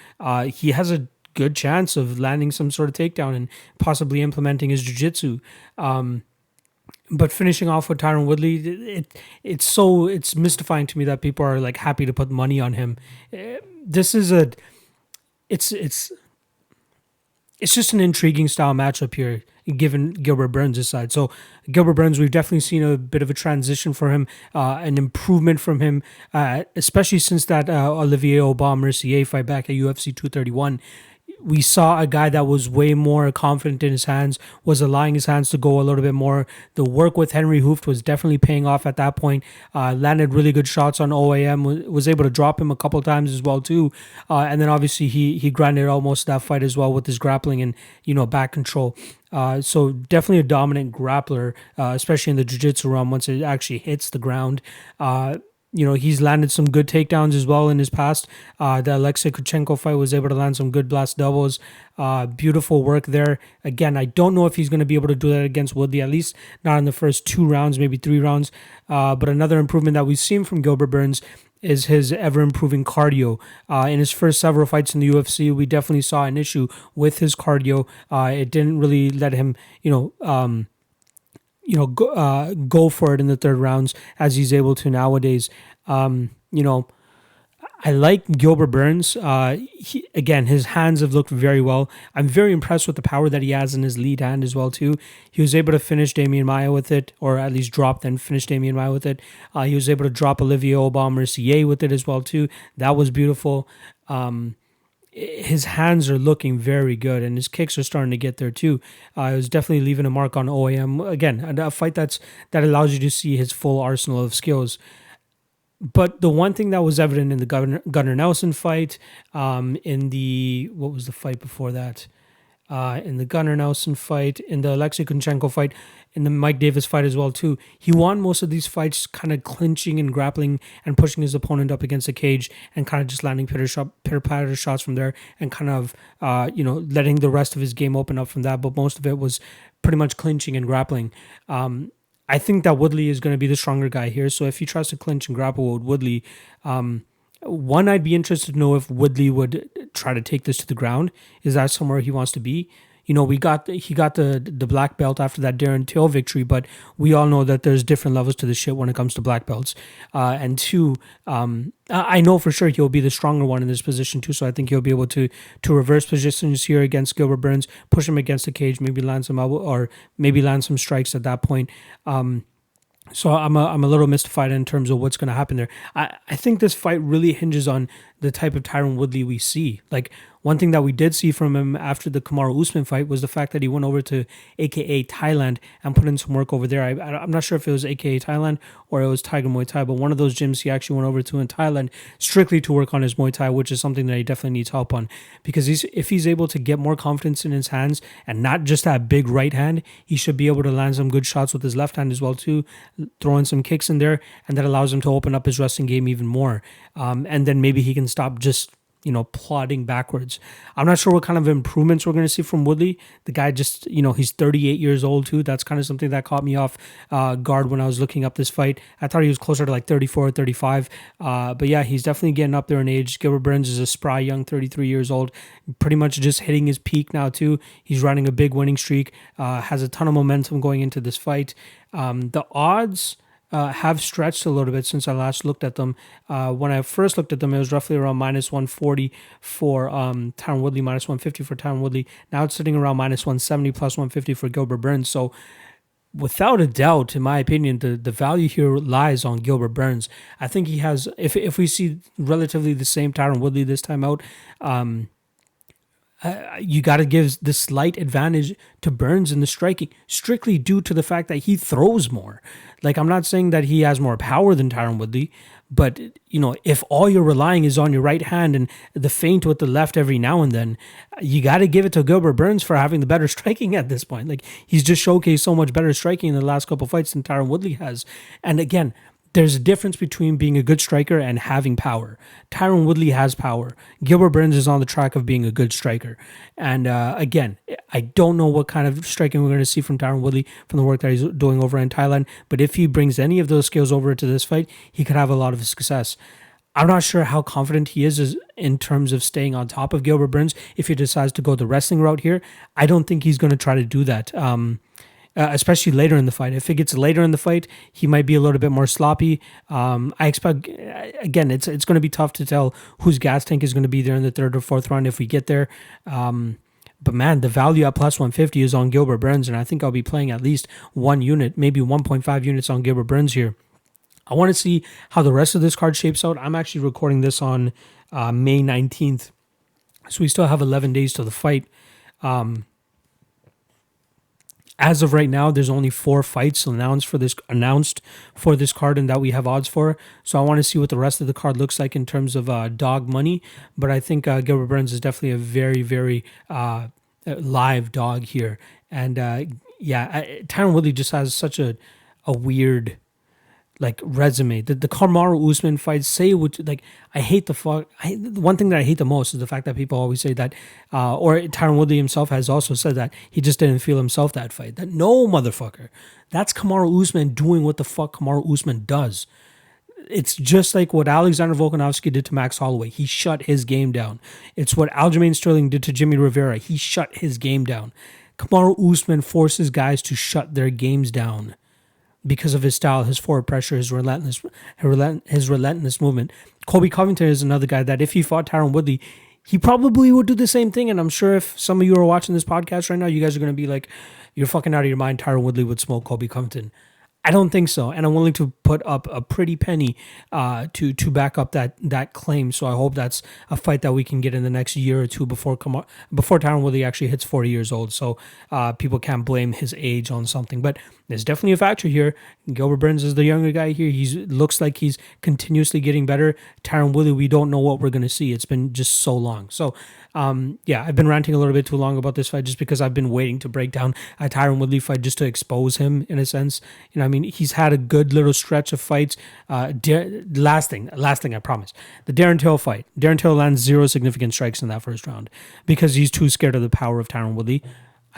he has a good chance of landing some sort of takedown and possibly implementing his jiu-jitsu. But finishing off with Tyron Woodley, it's mystifying to me that people are like happy to put money on him. This is it's just an intriguing style matchup here, given Gilbert Burns' side. So Gilbert Burns, we've definitely seen a bit of a transition for him, an improvement from him, especially since that Olivier Aubin-Mercier fight back at UFC 231. We saw a guy that was way more confident in his hands, was allowing his hands to go a little bit more. The work with Henry Hooft was definitely paying off at that point. Landed really good shots on OAM, was able to drop him a couple times as well too. And then obviously he grinded almost that fight as well with his grappling and, back control. So definitely a dominant grappler, especially in the jiu-jitsu realm once it actually hits the ground. He's landed some good takedowns as well in his past. The Alexei Kuchenko fight was able to land some good blast doubles. Beautiful work there. Again, I don't know if he's going to be able to do that against Woodley, at least not in the first 2 rounds, maybe 3 rounds. But another improvement that we've seen from Gilbert Burns is his ever improving cardio. In his first several fights in the UFC, we definitely saw an issue with his cardio. It didn't really let him, go for it in the third rounds as he's able to nowadays. I like Gilbert Burns. Again, his hands have looked very well. I'm very impressed with the power that he has in his lead hand as well too. He was able to finish Damian Maia with it, or at least drop then finish Damian Maia with it. He was able to drop Olivier Aubin-Mercier with it as well too. That was beautiful. His hands are looking very good, and his kicks are starting to get there too. It was definitely leaving a mark on OAM. Again, a fight that allows you to see his full arsenal of skills. But the one thing that was evident in the Gunnar Nelson fight, what was the fight before that? In the Gunnar Nelson fight, in the Alexei Kunchenko fight, in the Mike Davis fight as well too. He won most of these fights kind of clinching and grappling and pushing his opponent up against the cage and kind of just landing pitter-patter shots from there and kind of, letting the rest of his game open up from that. But most of it was pretty much clinching and grappling. I think that Woodley is going to be the stronger guy here. So if he tries to clinch and grapple with Woodley, I'd be interested to know if Woodley would try to take this to the ground. Is that somewhere he wants to be? He got the black belt after that Darren Till victory, but we all know that there's different levels to the shit when it comes to black belts. And two, I know for sure he'll be the stronger one in this position too, so I think he'll be able to reverse positions here against Gilbert Burns, push him against the cage, maybe land some elbow, or maybe land some strikes at that point. So I'm a little mystified in terms of what's going to happen there. I think this fight really hinges on the type of Tyron Woodley we see. Like, one thing that we did see from him after the Kamaru Usman fight was the fact that he went over to AKA Thailand and put in some work over there. I'm not sure if it was AKA Thailand or it was Tiger Muay Thai, but one of those gyms he actually went over to in Thailand strictly to work on his Muay Thai, which is something that he definitely needs help on. Because if he's able to get more confidence in his hands and not just that big right hand, he should be able to land some good shots with his left hand as well too, throwing some kicks in there, and that allows him to open up his wrestling game even more. And then maybe he can stop just plodding backwards. I'm not sure what kind of improvements we're going to see from Woodley. The guy just, he's 38 years old too. That's kind of something that caught me off guard when I was looking up this fight. I thought he was closer to like 34 or 35. But yeah, he's definitely getting up there in age. Gilbert Burns is a spry young 33 years old, pretty much just hitting his peak now too. He's running a big winning streak, has a ton of momentum going into this fight. The odds have stretched a little bit since I last looked at them. When I first looked at them, it was roughly around minus 140 for Tyron Woodley, minus 150 for Tyron Woodley. Now it's sitting around minus 170 plus 150 for Gilbert Burns. So without a doubt, in my opinion, the value here lies on Gilbert Burns. I think he has, if we see relatively the same Tyron Woodley this time out, you got to give the slight advantage to Burns in the striking, strictly due to the fact that he throws more. Like, I'm not saying that he has more power than Tyron Woodley, but, if all you're relying is on your right hand and the feint with the left every now and then, you got to give it to Gilbert Burns for having the better striking at this point. Like, he's just showcased so much better striking in the last couple fights than Tyron Woodley has. And again, there's a difference between being a good striker and having power. Tyron Woodley has power. Gilbert Burns is on the track of being a good striker. And again, I don't know what kind of striking we're going to see from Tyron Woodley from the work that he's doing over in Thailand. But if he brings any of those skills over to this fight, he could have a lot of success. I'm not sure how confident he is in terms of staying on top of Gilbert Burns if he decides to go the wrestling route here. I don't think he's going to try to do that. Especially later in the fight. If it gets later in the fight, he might be a little bit more sloppy. I expect, again, it's going to be tough to tell whose gas tank is going to be there in the third or fourth round if we get there. But man, the value at plus 150 is on Gilbert Burns, and I think I'll be playing at least one unit, maybe 1.5 units on Gilbert Burns here. I want to see how the rest of this card shapes out. I'm actually recording this on May 19th, so we still have 11 days to the fight. As of right now, there's only 4 fights announced for this card and that we have odds for. So I want to see what the rest of the card looks like in terms of dog money. But I think Gilbert Burns is definitely a very, very live dog here. And Tyron Woodley just has such a weird resume. The Kamaru Usman fight, I hate one thing that I hate the most is the fact that people always say that, or Tyron Woodley himself has also said that he just didn't feel himself that fight. That no, motherfucker. That's Kamaru Usman doing what the fuck Kamaru Usman does. It's just like what Alexander Volkanovski did to Max Holloway. He shut his game down. It's what Aljamain Sterling did to Jimmy Rivera. He shut his game down. Kamaru Usman forces guys to shut their games down because of his style, his forward pressure, his relentless movement. Colby Covington is another guy that if he fought Tyron Woodley, he probably would do the same thing. And I'm sure if some of you are watching this podcast right now, you guys are going to be like, you're fucking out of your mind. Tyron Woodley would smoke Colby Covington. I don't think so, and I'm willing to put up a pretty penny to back up that claim. So I hope that's a fight that we can get in the next year or two before Tyron Woodley actually hits 40 years old. So people can't blame his age on something, but there's definitely a factor here. Gilbert Burns is the younger guy here. He looks like he's continuously getting better. Tyron Woodley, we don't know what we're going to see. It's been just so long. So I've been ranting a little bit too long about this fight just because I've been waiting to break down a Tyron Woodley fight just to expose him in a sense. You know, I mean, he's had a good little stretch of fights. Last thing, I promise. The Darren Till fight. Darren Till lands 0 significant strikes in that first round because he's too scared of the power of Tyron Woodley.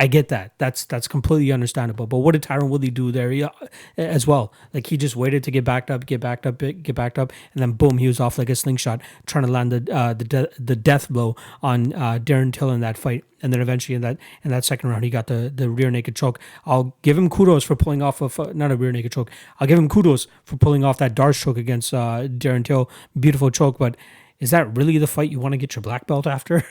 I get that. That's completely understandable. But what did Tyron Woodley do there as well? Like, he just waited to get backed up, and then boom, he was off like a slingshot, trying to land the death blow on Darren Till in that fight. And then eventually in that second round, he got the rear naked choke. I'll give him kudos for pulling off not a rear naked choke. I'll give him kudos for pulling off that Darce choke against Darren Till. Beautiful choke, but is that really the fight you want to get your black belt after?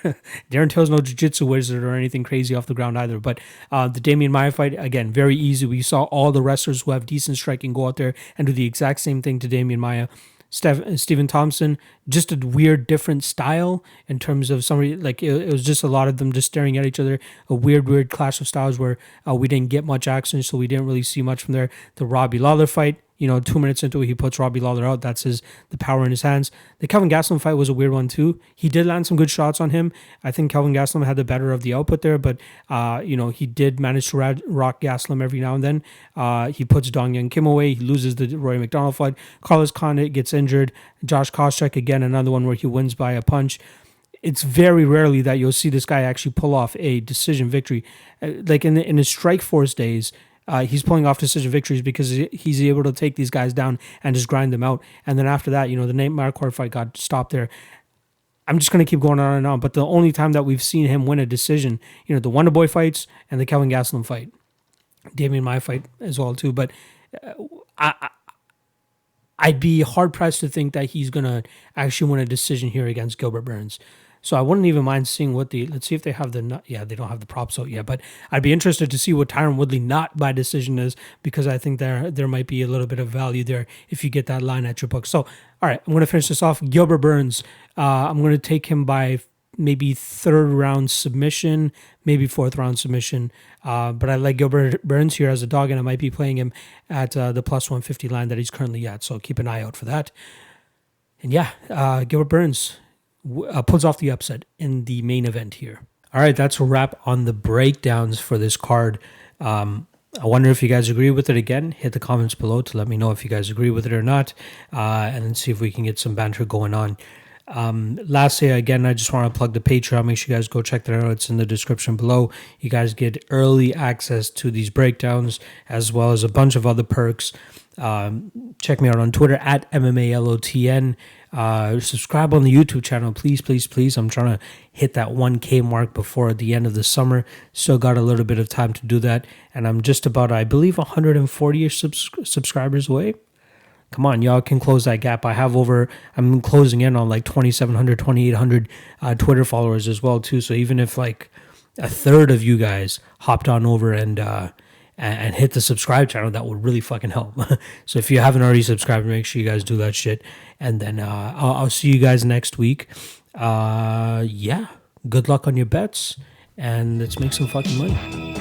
Darren Till's no jiu-jitsu wizard or anything crazy off the ground either. But the Damian Maia fight, again, very easy. We saw all the wrestlers who have decent striking go out there and do the exact same thing to Damian Maia. Stephen Thompson, just a weird, different style in terms of somebody, like it was just a lot of them just staring at each other. A weird clash of styles where we didn't get much action, so we didn't really see much from there. The Robbie Lawler fight, 2 minutes into it, he puts Robbie Lawler out. That's the power in his hands. The Kelvin Gastelum fight was a weird one too. He did land some good shots on him. I think Kelvin Gastelum had the better of the output there, but he did manage to rock Gastelum every now and then. He puts Dong Young Kim away. He loses the Roy McDonald fight. Carlos Condit gets injured. Josh Koscheck, again, another one where he wins by a punch. It's very rarely that you'll see this guy actually pull off a decision victory. Like in his Strikeforce days, he's pulling off decision victories because he's able to take these guys down and just grind them out. And then after that, the Nate Marquardt fight got stopped there. I'm just going to keep going on and on. But the only time that we've seen him win a decision, the Wonderboy fights and the Kelvin Gastelum fight. Damian Maia fight as well too. But I'd be hard-pressed to think that he's going to actually win a decision here against Gilbert Burns. So I wouldn't even mind seeing let's see if they have they don't have the props out yet, but I'd be interested to see what Tyron Woodley not by decision is, because I think there might be a little bit of value there if you get that line at your book. So, all right, I'm going to finish this off. Gilbert Burns, I'm going to take him by maybe 3rd round submission, maybe 4th round submission. But I like Gilbert Burns here as a dog, and I might be playing him at the plus 150 line that he's currently at. So keep an eye out for that. And Gilbert Burns pulls off the upset in the main event here. All right, that's a wrap on the breakdowns for this card. I wonder if you guys agree with it. Again, hit the comments below to let me know if you guys agree with it or not, and then see if we can get some banter going on. Lastly, again, I just want to plug the Patreon. Make sure you guys go check that out. It's in the description below. You guys get early access to these breakdowns as well as a bunch of other perks. Check me out on Twitter at MMA LOTN. Subscribe on the YouTube channel, please. I'm trying to hit that 1K mark before the end of the summer. Still got a little bit of time to do that, and I'm just about, I believe, 140-ish subscribers away. Come on, y'all can close that gap. I'm closing in on like 2,700, 2,800 Twitter followers as well too. So even if like a third of you guys hopped on over and hit the subscribe channel, that would really fucking help. So if you haven't already subscribed, make sure you guys do that shit. And then I'll see you guys next week. Good luck on your bets, and let's make some fucking money.